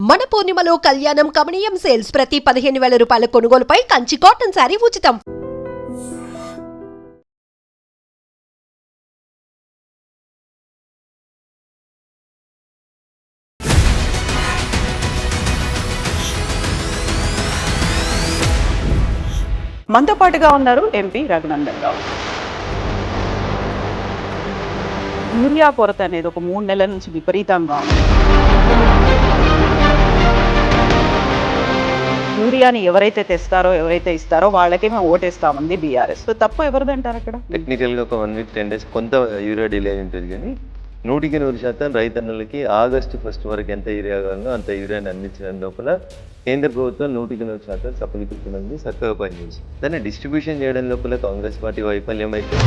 మన పూర్ణిమలో కళ్యాణం కమనీయం సేల్స్ ప్రతి 15,000 రూపాయల కొనుగోలుపై కంచి కాటన్ శారీ ఉచితం. మనతో పాటుగా ఉన్నారు ఎంపీ రఘునందన్ రావు. యూరియా కొరత అనేది ఒక 3 నెలల నుంచి విపరీతంగా ఉంది. యూరియాని ఎవరైతే తెస్తారో ఎవరైతే ఇస్తారో వాళ్ళకే మేము ఓటేస్తామంది బీఆర్ఎస్. సో తప్పు ఎవరిదంటారు అక్కడ? టెక్నికల్గా ఒక 1 వీక్ 10 డేస్ కొంత యూరియా డిలే ఉంటుంది, కానీ 100% రైతన్నలకి ఆగస్టు 1 వరకు ఎంత యూరియా కావాలో అంత యూరియాని అందించడం లోపల కేంద్ర ప్రభుత్వం 100% సఫలీకృతమైంది, చక్కగా పనిచేసి దాన్ని డిస్ట్రిబ్యూషన్ చేయడం లోపల కాంగ్రెస్ పార్టీ వైఫల్యం అయితే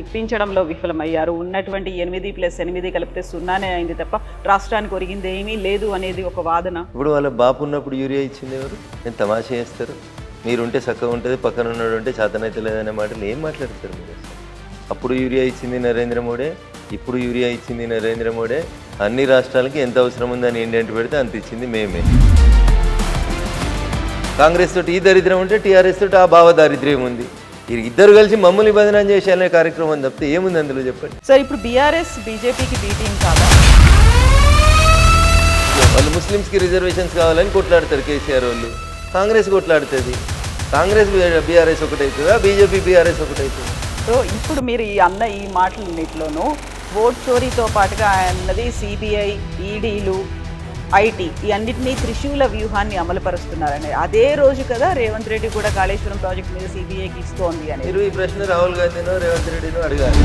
ఇప్పించడంలో విఫలమయ్యారు. ఉన్నటువంటి 8+8 కలిపితే 0 అయింది తప్ప రాష్ట్రానికి ఒరిగింది ఏమీ లేదు అనేది ఒక వాదన. ఇప్పుడు వాళ్ళ బాపు ఉన్నప్పుడు యూరియా ఇచ్చింది ఎవరు? నేను తమాషా చేస్తారు, మీరుంటే చక్కగా ఉంటుంది, పక్కన ఉన్నాడు ఉంటే చేతనైతే లేదనే మాటలు ఏం మాట్లాడతారు మీరు? అప్పుడు యూరియా ఇచ్చింది నరేంద్ర మోడీ, ఇప్పుడు యూరియా ఇచ్చింది నరేంద్ర మోడీ. అన్ని రాష్ట్రాలకి ఎంత అవసరం ఉందని ఇండియన్ పెడితే అంత ఇచ్చింది మేమే. కాంగ్రెస్ తోటి ఈ దరిద్రం ఉంటే టీఆర్ఎస్ తోటి ఆ భావ దారిద్ర్యం ఉంది. ఇద్దరు కలిసి మమ్మల్ని బదనాం చేసేయాలనే కార్యక్రమం తప్పితే ఏముంది అందులో చెప్పండి. సార్ ఇప్పుడు బీఆర్ఎస్ బీజేపీకి బీటింగ్ కాదా? వాళ్ళు ముస్లిమ్స్కి రిజర్వేషన్స్ కావాలని కొట్లాడతారు కేసీఆర్ వాళ్ళు, కాంగ్రెస్ కొట్లాడుతుంది. కాంగ్రెస్ బీఆర్ఎస్ ఒకటవుతుందా, బీజేపీ బీఆర్ఎస్ ఒకటవుతుంది? సో ఇప్పుడు మీరు ఈ మాటలన్నింటిలోనూ ఓట్ చోరీతో పాటుగా అన్నది సిబిఐ, ఈడీలు, ఐటీ ఈ అన్నింటినీ త్రిశూల వ్యూహాన్ని అమలుపరుస్తున్నారని అదే రోజు కదా రేవంత్ రెడ్డి కూడా కాళేశ్వరం ప్రాజెక్ట్ మీద సిబిఐకి ఇస్తోంది అని. మీరు ఈ ప్రశ్న రాహుల్ గాంధీనో రేవంత్ రెడ్డినో అడగాలి.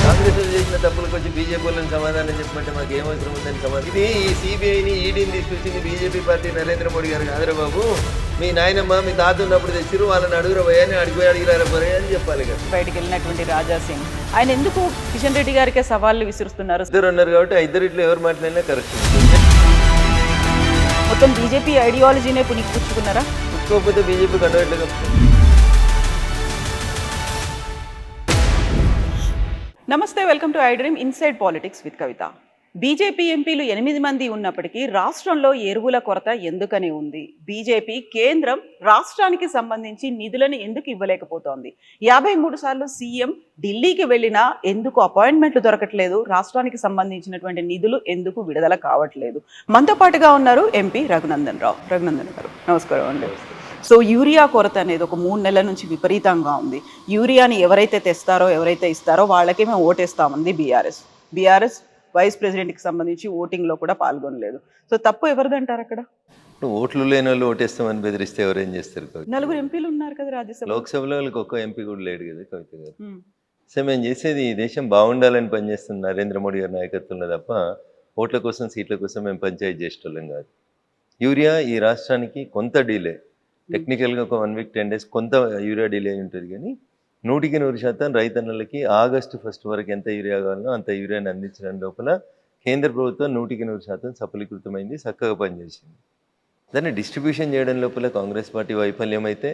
కాంగ్రెస్ చేసిన తప్పులకు వచ్చి బీజేపీ వాళ్ళని సమాధానం చెప్పమంటే మాకు ఏమవసరం ఉందని సమాధానం. ఇది ఈ సిబిఐని ఈడీని తీసుకొచ్చింది బీజేపీ పార్టీ నరేంద్ర మోడీ గారు కాదురా బాబు, మీ నాయనమ్మ మీ తాత ఉన్నప్పుడు తెచ్చిరు, వాళ్ళని అడుగురా పోయాని అడిగిరారా పోయా అని చెప్పాలి కదా. బయటకు వెళ్ళినటువంటి రాజా సింగ్ ఆయన ఎందుకు కిషన్ రెడ్డి గారికే సవాళ్ళు విసురుస్తున్నారు? ఇద్దరు ఉన్నారు కాబట్టి ఇద్దరిట్లో ఎవరు మాట్లాడినా కరెక్ట్. మొత్తం బీజేపీ ఐడియాలజీనే పుచ్చుకున్నారా? పుచ్చుకోకపోతే బీజేపీ కండవట్లేదు. నమస్తే, welcome to I dream inside politics with Kavitha. BJP ఎంపీలు 8 మంది ఉన్నప్పటికీ రాష్ట్రంలో ఎరువుల కొరత ఎందుకని ఉంది? బీజేపీ కేంద్రం రాష్ట్రానికి సంబంధించి నిధులను ఎందుకు ఇవ్వలేకపోతోంది? 53 సార్లు సీఎం ఢిల్లీకి వెళ్ళినా ఎందుకు అపాయింట్మెంట్లు దొరకట్లేదు? రాష్ట్రానికి సంబంధించినటువంటి నిధులు ఎందుకు విడుదల కావట్లేదు? మనతో పాటుగా ఉన్నారు ఎంపీ రఘునందన్ రావు. రఘునందన్ గారు నమస్కారం అండి. సో యూరియా కొరత అనేది ఒక 3 నెలల నుంచి విపరీతంగా ఉంది. యూరియాని ఎవరైతే తెస్తారో ఎవరైతే ఇస్తారో వాళ్ళకే మేము ఓటేస్తామంది బీఆర్ఎస్ వైస్ ప్రెసిడెంట్కి సంబంధించి ఓటింగ్లో కూడా పాల్గొనలేదు. సో తప్పు ఎవరిదంటారు అక్కడ? ఓట్లు లేని వాళ్ళు ఓటేస్తామని బెదిరిస్తే ఎవరేం చేస్తారు? 4 ఎంపీలు ఉన్నారు కదా రాజ్యసభ. లోక్సభలో వాళ్ళకి ఒక్క ఎంపీ కూడా లేడు కదా కవిత గారు. సో మేము చేసేది ఈ దేశం బాగుండాలని పనిచేస్తున్న నరేంద్ర మోడీ గారి నాయకత్వంలో తప్ప ఓట్ల కోసం సీట్ల కోసం మేము పంచాయతీ చేసేటోళ్ళం కాదు. యూరియా ఈ రాష్ట్రానికి కొంత డిలే, టెక్నికల్గా ఒక 1 వీక్ 10 డేస్ కొంత యూరియా డిలే ఉంటుంది, కానీ 100% రైతన్నలకి ఆగస్టు 1 వరకు ఎంత యూరియా కావాలో అంత యూరియాని అందించడం లోపల కేంద్ర ప్రభుత్వం 100% సఫలీకృతమైంది, చక్కగా పనిచేసింది. దాన్ని డిస్ట్రిబ్యూషన్ చేయడం లోపల కాంగ్రెస్ పార్టీ వైఫల్యం అయితే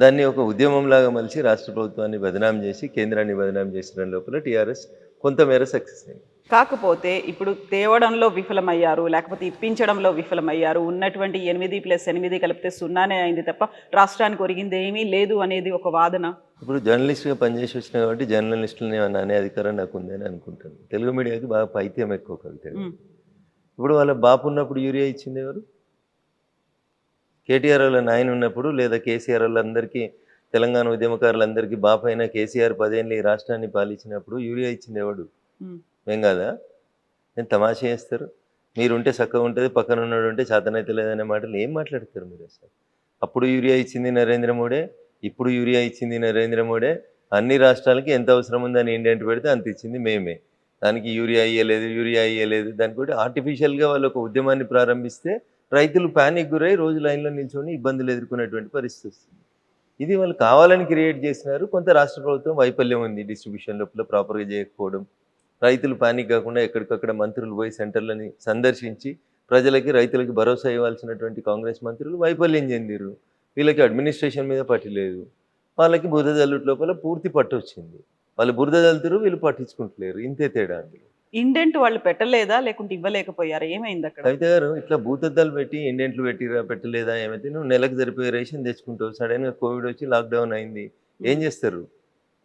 దాన్ని ఒక ఉద్యమంలాగా మలిచి రాష్ట్ర ప్రభుత్వాన్ని బదనాం చేసి కేంద్రాన్ని బదనాం చేసడం లోపల టీఆర్ఎస్ కొంతమేర సక్సెస్ అయింది. కాకపోతే ఇప్పుడు తేవడంలో విఫలమయ్యారు, లేకపోతే ఇప్పించడంలో విఫలమయ్యారు. ఉన్నటువంటి 8+8 కలిపితే 0 అయింది తప్ప రాష్ట్రానికి ఒరిగింది ఏమీ లేదు అనేది ఒక వాదన. ఇప్పుడు జర్నలిస్ట్గా పనిచేసి వచ్చిన కాబట్టి జర్నలిస్టులని అనే అధికారం నాకు ఉందని అనుకుంటాను. తెలుగు మీడియాకి బాగా పైత్యం ఎక్కువ కవిత. ఇప్పుడు వాళ్ళ బాపు ఉన్నప్పుడు యూరియా ఇచ్చింది ఎవరు? కేటీఆర్ వాళ్ళ నాయన ఉన్నప్పుడు లేదా కేసీఆర్ వాళ్ళందరికీ, తెలంగాణ ఉద్యమకారులందరికీ బాపు అయినా కేసీఆర్ 10 ఏళ్ళు ఈ రాష్ట్రాన్ని పాలించినప్పుడు యూరియా ఇచ్చింది ఎవడు? ఏం కాదా? నేను తమాషా చేస్తారు, మీరుంటే చక్కగా ఉంటుంది, పక్కన ఉన్నాడు ఉంటే చేతనైతే లేదనే మాటలు ఏం మాట్లాడతారు మీరు అసలు? అప్పుడు యూరియా ఇచ్చింది నరేంద్ర మోడీ, ఇప్పుడు యూరియా ఇచ్చింది నరేంద్ర మోడీ. అన్ని రాష్ట్రాలకి ఎంత అవసరం ఉందని ఇండియన్ పెడితే అంత ఇచ్చింది మేమే. దానికి యూరియా ఇయ్యలేదు. దానికి కూడా ఆర్టిఫిషియల్గా వాళ్ళు ఒక ఉద్యమాన్ని ప్రారంభిస్తే రైతులు ప్యానిక్ గురై రోజు లైన్లో నిల్చొని ఇబ్బందులు ఎదుర్కొనేటువంటి పరిస్థితి వస్తుంది. ఇది వాళ్ళు కావాలని క్రియేట్ చేసినారు. కొంత రాష్ట్ర ప్రభుత్వం వైఫల్యం ఉంది, డిస్ట్రిబ్యూషన్ లోపల ప్రాపర్గా చేయకపోవడం. రైతులు పానిక్ కాకుండా ఎక్కడికక్కడ మంత్రులు పోయి సెంటర్లని సందర్శించి ప్రజలకి రైతులకి భరోసా ఇవ్వాల్సినటువంటి కాంగ్రెస్ మంత్రులు వైఫల్యం చెందిరు. వీళ్ళకి అడ్మినిస్ట్రేషన్ మీద పట్టు లేదు. వాళ్ళకి బురద జల్లుట్ లోపల పూర్తి పట్టు వచ్చింది. వాళ్ళు బురద జల్లుతారు, వీళ్ళు పట్టించుకుంటలేరు. ఇంతే తేడా అందులో. ఇండెంట్ వాళ్ళు పెట్టలేదా లేకుంటే ఇవ్వలేకపోయారా? ఏమైంది అక్కడ? కవిత గారు ఇట్లా భూతద్దాలు పెట్టి ఇండెంట్లు పెట్టిరా పెట్టలేదా ఏమైతే నువ్వు నెలకు సరిపోయే రేషన్ తెచ్చుకుంటావు, సడన్గా కోవిడ్ వచ్చి లాక్డౌన్ అయింది, ఏం చేస్తారు?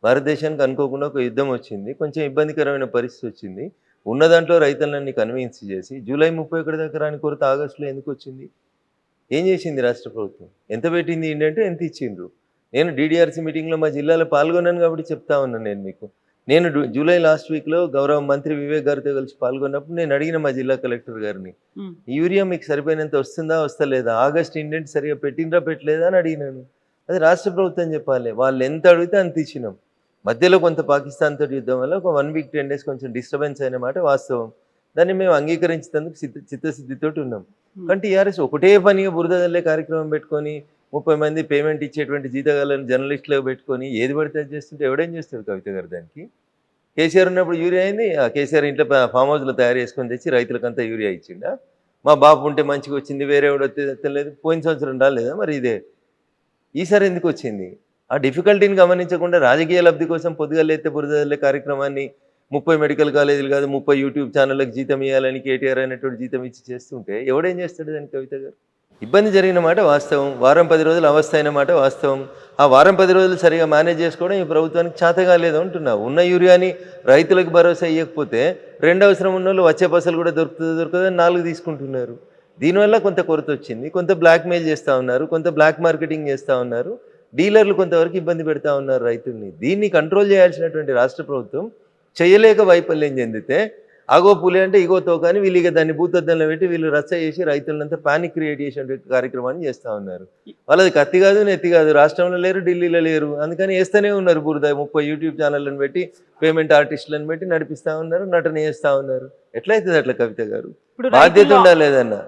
భారతదేశానికి అనుకోకుండా ఒక యుద్ధం వచ్చింది, కొంచెం ఇబ్బందికరమైన పరిస్థితి వచ్చింది. ఉన్న దాంట్లో రైతులన్నీ కన్విన్స్ చేసి జూలై 31 దాకా రాని కొరత ఆగస్టులో ఎందుకు వచ్చింది? ఏం చేసింది రాష్ట్ర ప్రభుత్వం? ఎంత పెట్టింది ఏంటంటే ఎంత ఇచ్చిండ్రు? నేను డీడీఆర్సీ మీటింగ్లో మా జిల్లాలో పాల్గొన్నాను కాబట్టి చెప్తా ఉన్నాను. నేను మీకు జూలై లాస్ట్ వీక్లో గౌరవ మంత్రి వివేక్ గారితో కలిసి పాల్గొన్నప్పుడు నేను అడిగిన మా జిల్లా కలెక్టర్ గారిని, యూరియా మీకు సరిపోయినంత వస్తుందా వస్తలేదా, ఆగస్ట్ ఇండెంట్ సరిగా పెట్టిండ్రా పెట్టలేదా అని అడిగినాను. అది రాష్ట్ర ప్రభుత్వం చెప్పాలి. వాళ్ళు ఎంత అడిగితే అంత ఇచ్చినాం. మధ్యలో కొంత పాకిస్తాన్ తోటి యుద్ధం వల్ల ఒక 1 వీక్ 10 డేస్ కొంచెం డిస్టర్బెన్స్ అయిన మాట వాస్తవం. దాన్ని మేము అంగీకరించేందుకు చిత్తశుద్ధితోటి ఉన్నాం. కానీ టీఆర్ఎస్ ఒకటే పనిగా బురద జల్లే కార్యక్రమం పెట్టుకొని 30 మంది పేమెంట్ ఇచ్చేటువంటి జీతగాళ్ళని జర్నలిస్టులకు పెట్టుకొని ఏది పడితే అది చేస్తుంటే ఎవడేం చేస్తాడు కవిత గారు? దానికి కేసీఆర్ ఉన్నప్పుడు యూరియా అయింది, ఆ కేసీఆర్ ఇంట్లో ఫామ్ హౌస్లో తయారు చేసుకొని తెచ్చి రైతులకంతా యూరియా ఇచ్చిండా? మా బాబు ఉంటే మంచిగా వచ్చింది, వేరే ఎవడో తెలియదు, పోయిన సంవత్సరం రాలేదా మరి? ఇదే ఈసారి ఎందుకు వచ్చింది? ఆ డిఫికల్టీని గమనించకుండా రాజకీయ లబ్ధి కోసం పొద్దుగా లేతే బురద జల్లే కార్యక్రమాన్ని 30 మెడికల్ కాలేజీలు కాదు 30 యూట్యూబ్ ఛానళ్ళకి జీతం ఇవ్వాలని కేటీఆర్ అనేటువంటి జీతం ఇచ్చి చేస్తుంటే ఎవడేం చేస్తాడు దానికి కవిత గారు? ఇబ్బంది జరిగిన మాట వాస్తవం, వారం 10 రోజులు అవస్థ అయిన మాట వాస్తవం. ఆ వారం 10 రోజులు సరిగా మేనేజ్ చేసుకోవడం ఈ ప్రభుత్వానికి చేతగా లేదు అంటున్నా. ఉన్న యూరియాని రైతులకు భరోసా ఇవ్వకపోతే రెండు అవసరం ఉన్న వాళ్ళు వచ్చే పసలు కూడా దొరకదని 4 తీసుకుంటున్నారు. దీనివల్ల కొంత కొరత వచ్చింది, కొంత బ్లాక్మెయిల్ చేస్తూ ఉన్నారు, కొంత బ్లాక్ మార్కెటింగ్ చేస్తూ ఉన్నారు, డీలర్లు కొంతవరకు ఇబ్బంది పెడతా ఉన్నారు రైతుల్ని. దీన్ని కంట్రోల్ చేయాల్సినటువంటి రాష్ట్ర ప్రభుత్వం చేయలేక వైఫల్యం చెందితే ఆగో పులి అంటే ఇగో తోకని వీళ్ళు ఇక దాన్ని భూతద్దంలో పెట్టి వీళ్ళు రచ్చ చేసి రైతులంతా పానిక్ క్రియేట్ చేసే కార్యక్రమాన్ని చేస్తూ ఉన్నారు. వాళ్ళది కత్తి కాదు నెత్తి కాదు, రాష్ట్రంలో లేరు ఢిల్లీలో లేరు, అందుకని వేస్తూనే ఉన్నారు బురద. 30 యూట్యూబ్ ఛానళ్ళని పెట్టి పేమెంట్ ఆర్టిస్టులను పెట్టి నడిపిస్తూ ఉన్నారు, నటన చేస్తూ ఉన్నారు. ఎట్లయితుంది అట్లా కవిత గారు? బాధ్యత ఉండాలి, ఏదన్నా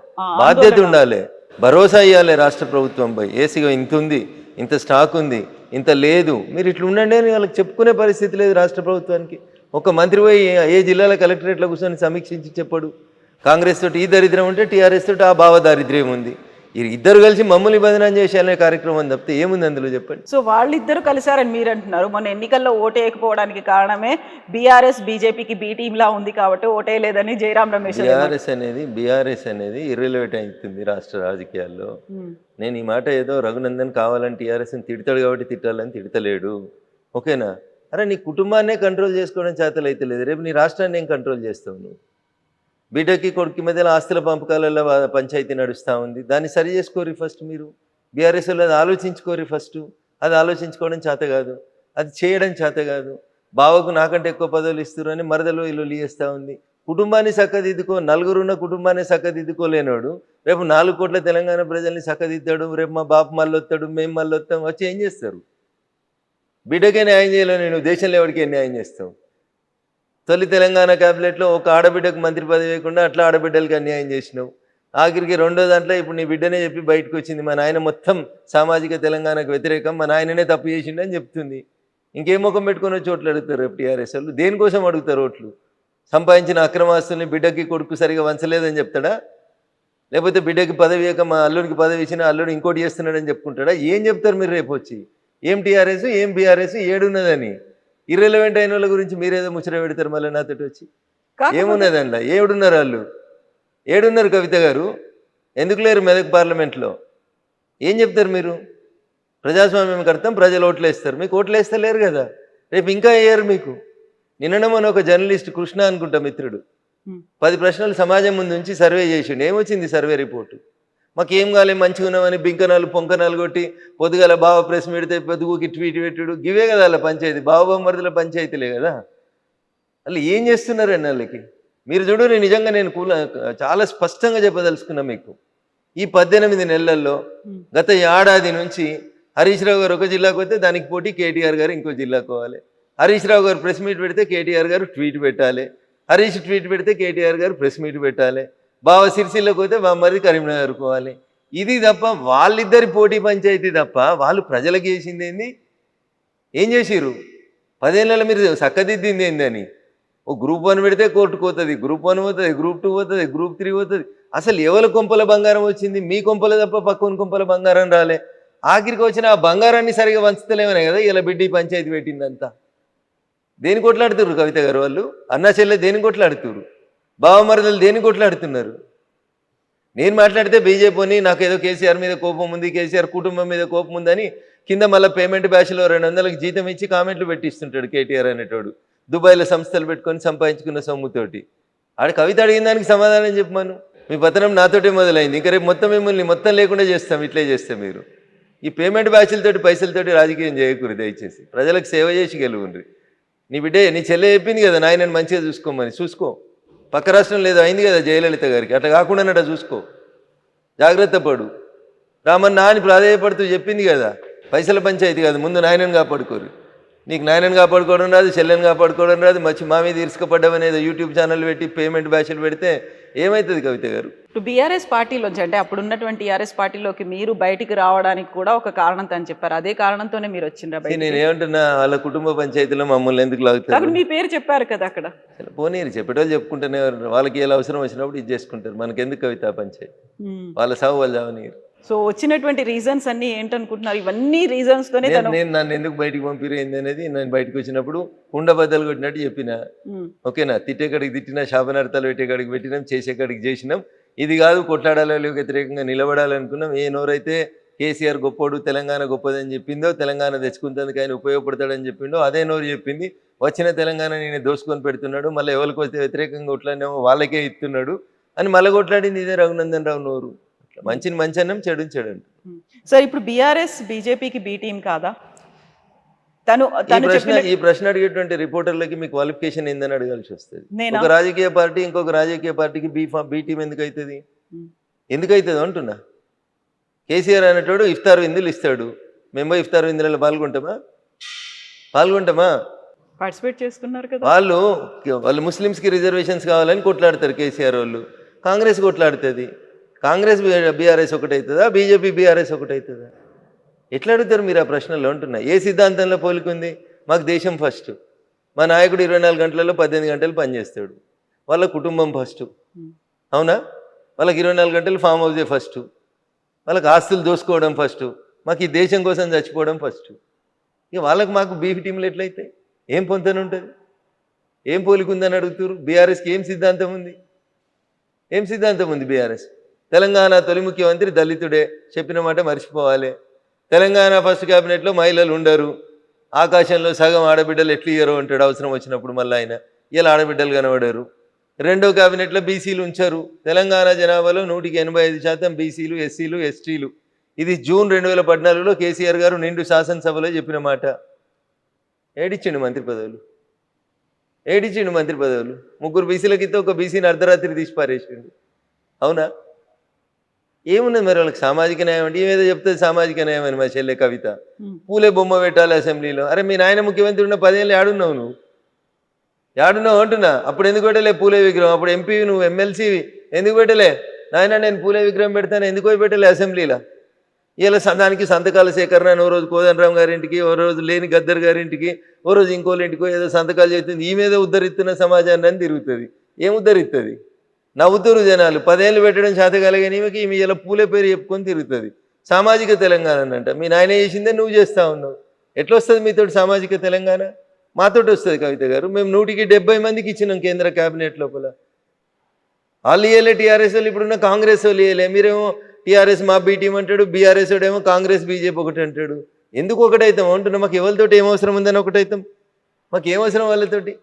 బాధ్యత ఉండాలి, భరోసా ఇవ్వాలి రాష్ట్ర ప్రభుత్వంపై. ఏసీగా ఇంత ఉంది, ఇంత స్టాక్ ఉంది, ఇంత లేదు, మీరు ఇట్లా ఉండండి అని వాళ్ళకి చెప్పుకునే పరిస్థితి లేదు రాష్ట్ర ప్రభుత్వానికి. ఒక మంత్రి పోయి ఏ జిల్లాల కలెక్టరేట్లో కూర్చొని సమీక్షించి చెప్పడు. కాంగ్రెస్ తోటి ఈ దరిద్రం ఉంటే టీఆర్ఎస్ తోటి ఆ భావ దారిద్ర్యం ఉంది. ఇద్దరు కలిసి మమ్మల్ని బదనాం చేసేయాలనే కార్యక్రమం తప్పితే ఏముంది అందులో చెప్పండి? సో వాళ్ళిద్దరు కలిసారని మీరు అంటున్నారు. మొన్న ఎన్నికల్లో ఓటేయకపోవడానికి కారణమే బీఆర్ఎస్ బీజేపీకి బీ టీంలా ఉంది కాబట్టి ఓటేయలేదని జయరాం రమేష్. బీఆర్ఎస్ అనేది ఇర్రిలెవెంట్ అవుతుంది రాష్ట్ర రాజకీయాల్లో. నేను ఈ మాట ఏదో రఘునందన్ కావాలని టీఆర్ఎస్ని తిడతాడు కాబట్టి తిట్టాలని తిడతలేడు, ఓకేనా? అరే నీ కుటుంబాన్నే కంట్రోల్ చేసుకోవడం చేతలైతే లేదు, రేపు నీ రాష్ట్రాన్ని ఏం కంట్రోల్ చేస్తావు నువ్వు? బిడ్డకి కొడుకు మధ్యలో ఆస్తుల పంపకాలలో పంచాయతీ నడుస్తూ ఉంది, దాన్ని సరి చేసుకోరి ఫస్ట్. మీరు బీఆర్ఎస్ వాళ్ళు అది ఆలోచించుకోరి ఫస్ట్. అది ఆలోచించుకోవడం చేత కాదు, అది చేయడం చేత కాదు. బావకు నాకంటే ఎక్కువ పదవులు ఇస్తారు అని మరదలు ఇల్లు చేస్తూ ఉంది. కుటుంబాన్ని చక్కదిద్దుకో, నలుగురున్న కుటుంబాన్ని చక్కదిద్దుకోలేనోడు రేపు 4 కోట్ల తెలంగాణ ప్రజల్ని చక్కదిద్దాడు, రేపు మా బాపు మళ్ళీ వస్తాడు, మేము మళ్ళీ వస్తాం, వచ్చి ఏం చేస్తారు? బిడ్డకే న్యాయం చేయలేవు, నువ్వు దేశంలో ఎవరికే న్యాయం చేస్తావు? తొలి తెలంగాణ క్యాబినెట్లో ఒక ఆడబిడ్డకు మంత్రి పదవి వేయకుండా అట్లా ఆడబిడ్డలకి అన్యాయం చేసినావు. ఆఖరికి రెండో దాంట్లో ఇప్పుడు నీ బిడ్డనే చెప్పి బయటకు వచ్చింది, మా నాయన మొత్తం సామాజిక తెలంగాణకు వ్యతిరేకం, మా నాయననే తప్పు చేసిండు అని చెప్తుంది. ఇంకేం ముఖం పెట్టుకుని వచ్చి ఓట్లు అడుగుతారు రేపు టీఆర్ఎస్ వాళ్ళు? దేనికోసం అడుగుతారు ఓట్లు? సంపాదించిన అక్రమాస్తుల్ని బిడ్డకి కొడుకు సరిగా వంచలేదని చెప్తాడా? లేకపోతే బిడ్డకి పదవి ఇవ్వక మా అల్లుడికి పదవి ఇచ్చినా అల్లుడు ఇంకోటి చేస్తున్నాడని చెప్పుకుంటాడా? ఏం చెప్తారు మీరు రేపు వచ్చి? ఏం టీఆర్ఎస్ ఏం బీఆర్ఎస్ ఏడున్నదని ఇర్రెలవెంట్ అయిన వాళ్ళ గురించి మీరేదో ముచ్చట పెడతారు మళ్ళీ నాతోటి వచ్చి. ఏమున్నది అందులో? ఏడున్నారు వాళ్ళు? ఏడున్నారు కవిత గారు? ఎందుకు లేరు మెదక్ పార్లమెంట్లో? ఏం చెప్తారు మీరు? ప్రజాస్వామ్యం కడతాం, ప్రజలు ఓట్లు వేస్తారు, మీకు ఓట్లు వేస్తే లేరు కదా, రేపు ఇంకా వేయరు మీకు. నిన్నమని ఒక జర్నలిస్ట్ కృష్ణ అనుకుంటా మిత్రుడు 10 ప్రశ్నలు సమాజం ముందు నుంచి సర్వే చేసిండు. ఏమొచ్చింది సర్వే రిపోర్టు? మాకేం కాలే, మంచిగా ఉన్నామని బింకనాలు పొంకనాలు కొట్టి పొద్దుగాల బావ ప్రెస్ పెడితే పొద్దుగుకి ట్వీట్ పెట్టుడు, గివే కదా వాళ్ళ పంచాయతీ, బావబొమ్మరుదుల పంచాయతీలే కదా. అలా ఏం చేస్తున్నారండి వాళ్ళకి? మీరు చూడు, నిజంగా నేను చాలా స్పష్టంగా చెప్పదలుచుకున్నా మీకు. ఈ 18 నెలల్లో గత ఏడాది నుంచి హరీష్ రావు గారు ఒక జిల్లాకు వస్తే దానికి పోటీ కేటీఆర్ గారు ఇంకో జిల్లాకు పోవాలి. హరీష్ రావు గారు ప్రెస్ మీట్ పెడితే కేటీఆర్ గారు ట్వీట్ పెట్టాలి, హరీష్ ట్వీట్ పెడితే కేటీఆర్ గారు ప్రెస్ మీట్ పెట్టాలి, బావ సిరిసిల్లకు పోతే మరి కరీంనగర్ పోవాలి. ఇది తప్ప వాళ్ళిద్దరి పోటీ పంచాయతీ తప్ప వాళ్ళు ప్రజలకు చేసింది ఏంది? ఏం చేసిర్రు? 10 ఏళ్ళలో మీరు చక్కదిద్దింది ఏందని? ఓ గ్రూప్ 1 పెడితే కోర్టుకు పోతుంది, గ్రూప్ 1 పోతుంది, గ్రూప్ 2 పోతుంది, గ్రూప్ 3 పోతుంది. అసలు ఎవరి కొంపల బంగారం వచ్చింది? మీ కొంపల తప్ప పక్కన కొంపల బంగారం రాలే. ఆఖరికి వచ్చిన ఆ బంగారాన్ని సరిగా వంచుతలేమనే కదా ఇలా బిడ్డి పంచాయతీ పెట్టిందంతా. దేని కొట్లాడుతున్నారు కవిత గారు వాళ్ళు? అన్నా చెల్లె దేని కొట్లాడుతున్నారు? బావమరదలు దేని కొట్లాడుతున్నారు? నేను మాట్లాడితే బీజేపీని నాకు ఏదో కేసీఆర్ మీద కోపం ఉంది, కేసీఆర్ కుటుంబం మీద కోపం ఉందని కింద మళ్ళీ పేమెంట్ బ్యాచ్లో 200లకు జీతం ఇచ్చి కామెంట్లు పెట్టిస్తుంటాడు కేటీఆర్ అనేటోడు. దుబాయ్లో సంస్థలు పెట్టుకొని సంపాదించుకున్న సొమ్ముతోటి. ఆడ కవిత అడిగిన దానికి సమాధానం చెప్పమను. మీ పతనం నాతోటే మొదలైంది, ఇంకా రేపు మొత్తం మిమ్మల్ని మొత్తం లేకుండా చేస్తాం. ఇట్లే చేస్తే మీరు ఈ పేమెంట్ బ్యాచ్లతోటి పైసలతోటి రాజకీయం చేయకూడదు దయచేసి. ప్రజలకు సేవ చేసి గెలువుండ్రి. నీ బిడ్డే నీ చెల్లె చెప్పింది కదా నాయనని మంచిగా చూసుకోమని, చూసుకో. పక్క రాష్ట్రం లేదో అయింది కదా జయలలిత గారికి, అట్లా కాకుండా చూసుకో, జాగ్రత్త పడు. రామన్న అని ప్రాధేయపడుతూ చెప్పింది కదా, పైసల పంచాయతీ కాదు, ముందు నాయనని కాపాడుకోరు. నీకు నాయనని కాపాడుకోవడం రాదు, చెల్లెని కాపాడుకోవడం రాదు, మచ్చి మా మీద ఇరుసుకపడ్డమనేది యూట్యూబ్ ఛానల్ పెట్టి పేమెంట్ బ్యాచ్లు పెడితే ఏమవుతుంది కవిత గారు? ఇప్పుడు బీఆర్ఎస్ పార్టీలోంచి అంటే అప్పుడు ఉన్నటువంటి టీఆర్ఎస్ పార్టీలోకి మీరు బయటికి రావడానికి కూడా ఒక కారణం అని చెప్పారు. అదే కారణంతోనే మీరు వచ్చిండ్రా? నేను ఏమంటున్నా, వాళ్ళ కుటుంబ పంచాయతీలో మమ్మల్ని ఎందుకు లాగుతారు? మీ పేరు చెప్పారు కదా అక్కడ. పోనీరు, చెప్పేటోళ్ళు చెప్పుకుంటేనే వాళ్ళకి ఎలా అవసరం వచ్చినప్పుడు ఇది చేసుకుంటారు. మనకెందుకు కవిత పంచాయతీ? వాళ్ళ సాగు వాళ్ళు చావనీరు. సో వచ్చినటువంటి రీజన్స్ అన్ని ఏంటనుకుంటున్నారు? ఇవన్నీ రీజన్స్ తోనే నేను నన్ను ఎందుకు బయటికి పంపిరేంది అనేది నేను బయటకు వచ్చినప్పుడు కుండ బద్దలు కొట్టినట్టు చెప్పిన. ఓకేనా? తిట్టేకాడికి తిట్టినా, శాపనార్థాలు పెట్టేకాడికి పెట్టినాం, చేసేకాడికి చేసినాం. ఇది కాదు కొట్లాడాలి వ్యతిరేకంగా నిలబడాలనుకున్నాం. ఏ నోరైతే కేసీఆర్ గొప్పోడు, తెలంగాణ గొప్పదని చెప్పిందో, తెలంగాణ తెచ్చుకుంటానికి ఆయన ఉపయోగపడతాడని చెప్పిండో అదే నోరు చెప్పింది. వచ్చిన తెలంగాణ నేను దోసుకొని పెడుతున్నాడు, మళ్ళీ ఎవరికి వస్తే వ్యతిరేకంగా కొట్లాడినేమో వాళ్ళకే ఇస్తున్నాడు అని మళ్ళీ కొట్లాడింది ఇదే రఘునందన్ రావు నోరు. మంచిని మంచి అన్నం, చెడు చెడు అంట. సార్ ఇప్పుడు బీఆర్ఎస్ బీజేపీకి బి టీం కాదా? ఈ ప్రశ్న అడిగేటువంటి రిపోర్టర్లకి మీ క్వాలిఫికేషన్ ఏందని అడగాల్సి వస్తుంది. ఒక రాజకీయ పార్టీ ఇంకొక రాజకీయ పార్టీకి బి టీం ఎందుకు అవుతుంది? ఎందుకు అవుతుంది అంటున్నా. కేసీఆర్ అనేటోడు ఇఫ్తార్ విందులు ఇస్తాడు, మేము ఇఫ్తార్ విందులలో పాల్గొంటామా? పార్టిసిపేట్ చేస్తున్నారు కదా. వాళ్ళు ముస్లిమ్స్కి రిజర్వేషన్స్ కావాలని కొట్లాడతారు కేసీఆర్ వాళ్ళు. కాంగ్రెస్ కొట్లాడుతుంది. కాంగ్రెస్ బీఆర్ఎస్ ఒకటవుతుందా? బీజేపీ బీఆర్ఎస్ ఒకటవుతుందా? ఎట్లా అడుగుతారు మీరు ఆ ప్రశ్నలో అంటున్నా. ఏ సిద్ధాంతంలో పోలికుంది? మాకు దేశం ఫస్ట్, మా నాయకుడు 24 గంటలలో 18 గంటలు పనిచేస్తాడు, వాళ్ళ కుటుంబం ఫస్ట్. అవునా? వాళ్ళకి 24 గంటలు ఫామ్ హౌసే ఫస్ట్, వాళ్ళకి ఆస్తులు దోసుకోవడం ఫస్ట్, మాకు ఈ దేశం కోసం చచ్చిపోవడం ఫస్ట్. ఇక వాళ్ళకి మాకు బీఫ్ టీంలు ఎట్లయితే ఏం పొంతన ఉంటుంది? ఏం పోలికుందని అడుగుతారు. బీఆర్ఎస్కి ఏం సిద్ధాంతం ఉంది? బీఆర్ఎస్ తెలంగాణ తొలి ముఖ్యమంత్రి దళితుడే, చెప్పిన మాట మర్చిపోవాలి. తెలంగాణ ఫస్ట్ క్యాబినెట్లో మహిళలు ఉండరు, ఆకాశంలో సగం ఆడబిడ్డలు ఎట్లు ఇయ్యరో అంటాడు అవసరం వచ్చినప్పుడు. మళ్ళీ ఆయన ఇలా ఆడబిడ్డలు కనబడారు. రెండో క్యాబినెట్లో బీసీలు ఉంచారు. తెలంగాణ జనాభాలో 185% బీసీలు, ఎస్సీలు, ఎస్టీలు. ఇది జూన్ 2014లో కేసీఆర్ గారు నిండు శాసనసభలో చెప్పిన మాట. ఏడిచ్చిండు మంత్రి పదవులు. 3 బీసీలకి ఇస్తే ఒక బీసీని అర్ధరాత్రి తీసి పారేసిండు. అవునా? ఏమున్నది మరి వాళ్ళకి సామాజిక న్యాయం అంటే? ఏమేదో చెప్తుంది సామాజిక న్యాయం అని మా చెల్లె కవిత. పూలే బొమ్మ పెట్టాలి అసెంబ్లీలో. అరే మీ నాయన ముఖ్యమంత్రి ఉన్న 10 ఏళ్ళు ఏడున్నావు నువ్వు? అంటున్నా. అప్పుడు ఎందుకు పెట్టలే పూలే విగ్రహం? అప్పుడు ఎంపీ నువ్వు, ఎమ్మెల్సీ ఎందుకు పెట్టలే? నాయన నేను పూలే విగ్రహం పెడతాను ఎందుకు పెట్టలే అసెంబ్లీలో? ఇలా దానికి సంతకాల సేకరణ అని ఓ రోజు కోదండరామ్ గారింటికి, ఓ రోజు లేని గద్దర్ గారింటికి, ఓ రోజు ఇంకోళ్ళ ఇంటికో ఏదో సంతకాలు చేస్తుంది. ఈ మీద ఉద్ధరిస్తున్న సమాజాన్ని అని తిరుగుతుంది. ఏం ఉద్ధరిస్తుంది? నవ్వుతురు జనాలు. 10 ఏళ్ళు పెట్టడం శాతకాలగాని ఈమె ఇలా పూలే పేరు చెప్పుకొని తిరుగుతుంది. సామాజిక తెలంగాణ అంట. మీ నాయన చేసిందే నువ్వు చేస్తూ ఉన్నావు. ఎట్లా వస్తుంది మీతోటి సామాజిక తెలంగాణ? మాతోటి వస్తుంది కవిత గారు. మేము 170 మందికి ఇచ్చినాం కేంద్ర క్యాబినెట్ లోపల. వాళ్ళు ఇయ్యలే, టీఆర్ఎస్ వాళ్ళు ఇప్పుడున్న కాంగ్రెస్ వాళ్ళు ఇయ్యలే. మీరేమో టీఆర్ఎస్ మా బీ టీం అంటాడు, బీఆర్ఎస్ ఏమో కాంగ్రెస్ బీజేపీ ఒకటి అంటాడు. ఎందుకు ఒకటైతాం అంటున్నా? మాకు ఎవరితోటి ఏమవసరం ఉందని ఒకటైతాం? మాకు ఏమవసరం వాళ్ళతోటి?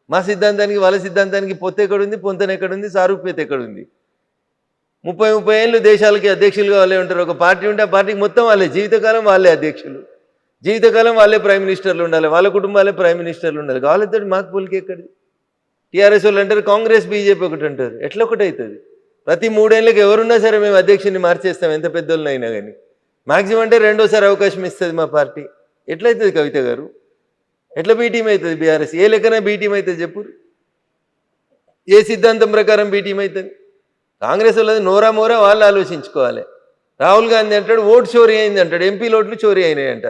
మా సిద్ధాంతానికి వాళ్ళ సిద్ధాంతానికి పొత్తు ఎక్కడుంది, పొంతన ఎక్కడుంది, సారూప్యత ఎక్కడుంది? 30 ఏళ్ళు దేశాలకి అధ్యక్షులుగా వాళ్ళే ఉంటారు. ఒక పార్టీ ఉంటే ఆ పార్టీకి మొత్తం వాళ్ళే, జీవితకాలం వాళ్ళే అధ్యక్షులు, జీవితకాలం వాళ్ళే ప్రైమ్ మినిస్టర్లు ఉండాలి, వాళ్ళ కుటుంబాలే ప్రైమ్ మినిస్టర్లు ఉండాలి. వాళ్ళతో మాకు పోలికి ఎక్కడిది? టీఆర్ఎస్ వాళ్ళు అంటారు కాంగ్రెస్ బీజేపీ ఒకటి అంటారు. ఎట్లా ఒకటి అవుతుంది? ప్రతి 3 ఏళ్ళకి ఎవరున్నా సరే మేము అధ్యక్షుడిని మార్చేస్తాం, ఎంత పెద్దోళ్ళని అయినా కానీ. మ్యాక్సిమం అంటే 2వ సారి అవకాశం ఇస్తుంది మా పార్టీ. ఎట్లయితుంది కవిత గారు? ఎట్లా బీటీం అవుతుంది బీఆర్ఎస్? ఏ లెక్కన బీటీం అవుతుంది చెప్పు? ఏ సిద్ధాంతం ప్రకారం బీటీం అవుతుంది? కాంగ్రెస్ వాళ్ళది నోరా మోరా వాళ్ళు ఆలోచించుకోవాలి. రాహుల్ గాంధీ అంటాడు ఓటు చోరీ అయింది అంటాడు, ఎంపీ ఓట్లు చోరీ అయినాయి అంట.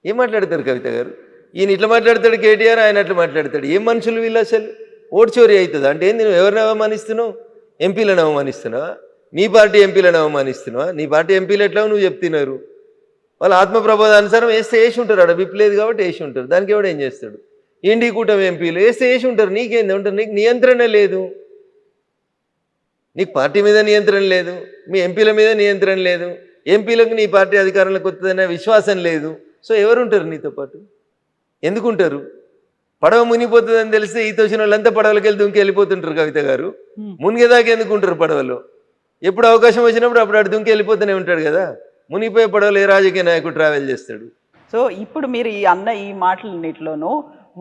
ఏం మాట్లాడతారు కవిత గారు? ఈయన ఇట్లా మాట్లాడతాడు కేటీఆర్, ఆయన అట్లా మాట్లాడతాడు. ఏం మనుషులు వీళ్ళు అసలు? ఓటు చోరీ అవుతుంది అంటే ఏంది? నువ్వు ఎవరిని అవమానిస్తున్నావు? ఎంపీలను అవమానిస్తున్నావా? నీ పార్టీ ఎంపీలను అవమానిస్తున్నావా? నీ పార్టీ ఎంపీలు ఎట్లా నువ్వు చెప్తున్నారు? వాళ్ళు ఆత్మప్రబోధానుసారం వేస్తే వేసి ఉంటారు, ఆడ విప్పలేదు కాబట్టి వేసి ఉంటారు. దానికి ఎవడు ఏం చేస్తాడు? ఇండి కూటమి ఎంపీలు వేసి ఉంటారు. నీకేంది ఉంటారు? నీకు నియంత్రణ లేదు, నీకు పార్టీ మీద నియంత్రణ లేదు, మీ ఎంపీల మీద నియంత్రణ లేదు, ఎంపీలకు నీ పార్టీ అధికారంలోకి వస్తుందనే విశ్వాసం లేదు. సో ఎవరుంటారు నీతో పాటు? ఎందుకుంటారు? పడవ మునిగిపోతుందని తెలిస్తే ఈత వచ్చిన వాళ్ళంతా పడవలకి వెళ్ళి దుంకి వెళ్ళిపోతుంటారు. కవిత గారు మునిగేదాకా ఎందుకుంటారు పడవలో? ఎప్పుడు అవకాశం వచ్చినప్పుడు అప్పుడు అటు దుంకి వెళ్ళిపోతూనే ఉంటాడు కదా. మునిగిపోయే పడవలు ఏ రాజకీయ నాయకుడు ట్రావెల్ చేస్తాడు? సో ఇప్పుడు మీరు ఈ మాటలన్నిటిలోనూ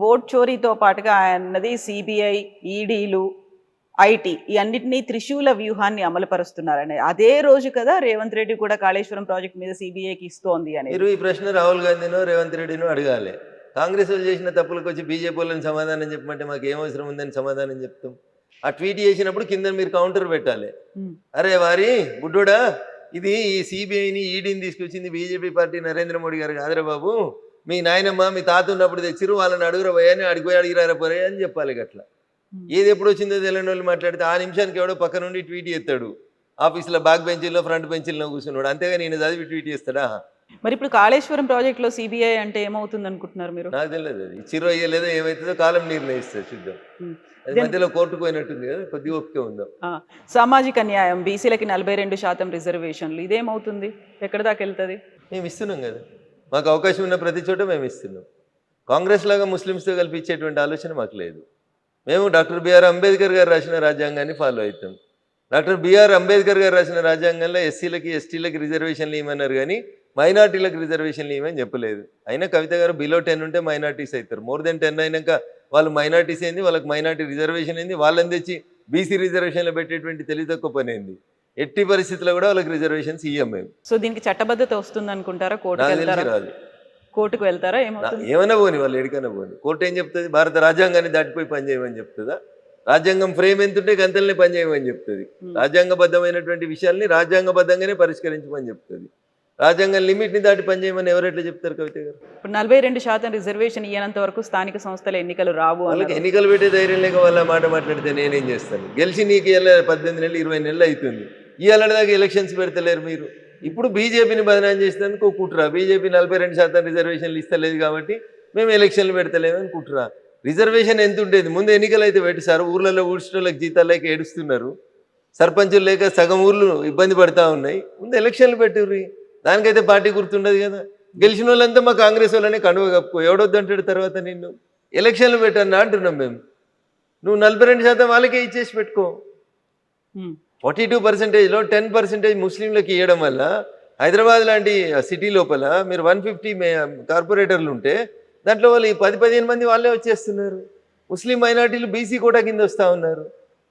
ఓట్ చోరీతో పాటుగా అన్నది సిబిఐ, ఈడీలు, ఐటీ ఈ అన్నిటినీ త్రిశూల వ్యూహాన్ని అమలుపరుస్తున్నారని అదే రోజు కదా రేవంత్ రెడ్డి కూడా కాళేశ్వరం ప్రాజెక్ట్ మీద సిబిఐకి ఇస్తోంది అని. మీరు ఈ ప్రశ్న రాహుల్ గాంధీనో రేవంత్ రెడ్డినో అడగాలి. కాంగ్రెస్ వాళ్ళు చేసిన తప్పులకు వచ్చి బీజేపీ వాళ్ళని సమాధానం చెప్పమంటే మాకు ఏం అవసరం ఉందని సమాధానం చెప్తాం. ఆ ట్వీట్ చేసినప్పుడు కింద మీరు కౌంటర్ పెట్టాలి. అరే వారి బుడ్డోడా, ఇది ఈ సిబిఐని ఈడీని తీసుకొచ్చింది బీజేపీ పార్టీ నరేంద్ర మోడీ గారు కాదురా బాబు, మీ నాయనమ్మ మీ తాత ఉన్నప్పుడు తెచ్చిరు, వాళ్ళని అడుగురా పోయాని అడిగిపోయి అడిగిరారా పోయా అని చెప్పాలి. గట్లా ఏది ఎప్పుడు వచ్చిందో తెలియని వాళ్ళు మాట్లాడితే ఆ నిమిషానికి ఎవడో పక్క నుండి ట్వీట్ చేస్తాడు. ఆఫీసులో బ్యాక్ బెంచీల్లో ఫ్రంట్ బెంచీల్లో కూర్చున్నాడు, అంతేగా నేను చదివి ట్వీట్ చేస్తాడా? మరి ఇప్పుడు కాళేశ్వరం ప్రాజెక్టులో సిబిఐ అంటే ఏమవుతుంది అనుకుంటున్నారు మీరు? నాకు తెలియదు, అది ఇచ్చిరో అయ్యలేదో ఏమవుతుందో కాలం నిర్ణయిస్తుంది, చూద్దాం. అది మధ్యలో కోర్టుకు పోయినట్టుంది కదా, కొద్దిగా ఓపిక ఉందా. సామాజిక న్యాయం, బీసీలకి 42% రిజర్వేషన్లు, ఇదేమవుతుంది? ఎక్కడి దాకా వెళ్తుంది? మేము ఇస్తున్నాం కదా, మాకు అవకాశం ఉన్న ప్రతి చోట మేము ఇస్తున్నాం. కాంగ్రెస్ లాగా ముస్లిమ్స్తో కలిపి ఇచ్చేటువంటి ఆలోచన మాకు లేదు. మేము డాక్టర్ బిఆర్ అంబేద్కర్ గారు రాసిన రాజ్యాంగాన్ని ఫాలో అవుతాం. డాక్టర్ బిఆర్ అంబేద్కర్ గారు రాసిన రాజ్యాంగంలో ఎస్సీలకి ఎస్టీలకి రిజర్వేషన్లు ఇవ్వమన్నారు, కానీ మైనార్టీలకు రిజర్వేషన్లు ఇవ్వమని చెప్పలేదు. అయినా కవిత గారు బిలో 10 ఉంటే మైనార్టీస్ అవుతారు, మోర్ దెన్ 10 అయినాక వాళ్ళు మైనార్టీస్ అయింది, వాళ్ళకి మైనార్టీ రిజర్వేషన్ అయింది, వాళ్ళని తెచ్చి బీసీ రిజర్వేషన్లో పెట్టేటువంటి తెలివి తక్కువ పని అయింది. ఎట్టి పరిస్థితుల్లో కూడా వాళ్ళకి రిజర్వేషన్స్ ఇవ్వం మేము. సో దీనికి చట్టబద్ధత వస్తుంది అనుకుంటారా? రాదు. కోర్టుకు వెళ్తారా? ఏమైనా పోని, వాళ్ళు ఎడికైనా పోని, కోర్టు ఏం చెప్తుంది? భారత రాజ్యాంగాన్ని దాటిపోయి పనిచేయమని చెప్తుందా? రాజ్యాంగం ఫ్రేమ్ ఎంతుంటే గంతలనే పనిచేయమని చెప్తుంది. రాజ్యాంగబద్ధమైనటువంటి విషయాల్ని రాజ్యాంగబద్ధంగానే పరిష్కరించమని చెప్తుంది. రాజ్యాంగం లిమిట్ని దాటి పనిచేయమని ఎవరెట్లా చెప్తారు కవిత గారు? ఇప్పుడు 42% రిజర్వేషన్ ఇయ్యనంత వరకు స్థానిక సంస్థల ఎన్నికలు రావు. వాళ్ళకి ఎన్నికలు పెట్టే ధైర్యం లేక వాళ్ళ మాట మాట్లాడితే నేనేం చేస్తాను? గెలిచి నీకు ఇలా 18 నెలలు 20 నెలలు అవుతుంది, ఇవాళ దాకా ఎలక్షన్స్ పెడతలేరు మీరు. ఇప్పుడు బీజేపీని బదనాం చేసినందుకు కుట్రా, బీజేపీ 42% రిజర్వేషన్లు ఇస్తలేదు కాబట్టి మేము ఎలక్షన్లు పెడతలేమని కుట్రా. రిజర్వేషన్ ఎంత ఉండేది? ముందు ఎన్నికలు అయితే పెట్టి సార్, ఊర్లలో ఊడ్చడానికి జీతాలు లేక ఏడుస్తున్నారు, సర్పంచులు లేక సగం ఊర్లు ఇబ్బంది పడతా ఉన్నాయి, ముందు ఎలక్షన్లు పెట్టుర్రి. దానికైతే పార్టీ గుర్తుండదు కదా. గెలిచిన వాళ్ళంతా మా కాంగ్రెస్ వాళ్ళనే కండువ కప్పుకో, ఎవడొద్దంటాడు తర్వాత నిన్ను. ఎలక్షన్లు పెట్టన్నా అంటున్నాం మేము. నువ్వు 42% వాళ్ళకే ఇచ్చేసి పెట్టుకో. 42%లో 10% ముస్లింలకు ఇవ్వడం వల్ల హైదరాబాద్ లాంటి సిటీ లోపల మీరు 150 కార్పొరేటర్లు ఉంటే దాంట్లో వాళ్ళు 10-15 మంది వాళ్ళే వచ్చేస్తున్నారు. ముస్లిం మైనార్టీలు బీసీ కోటా కింద వస్తూ ఉన్నారు.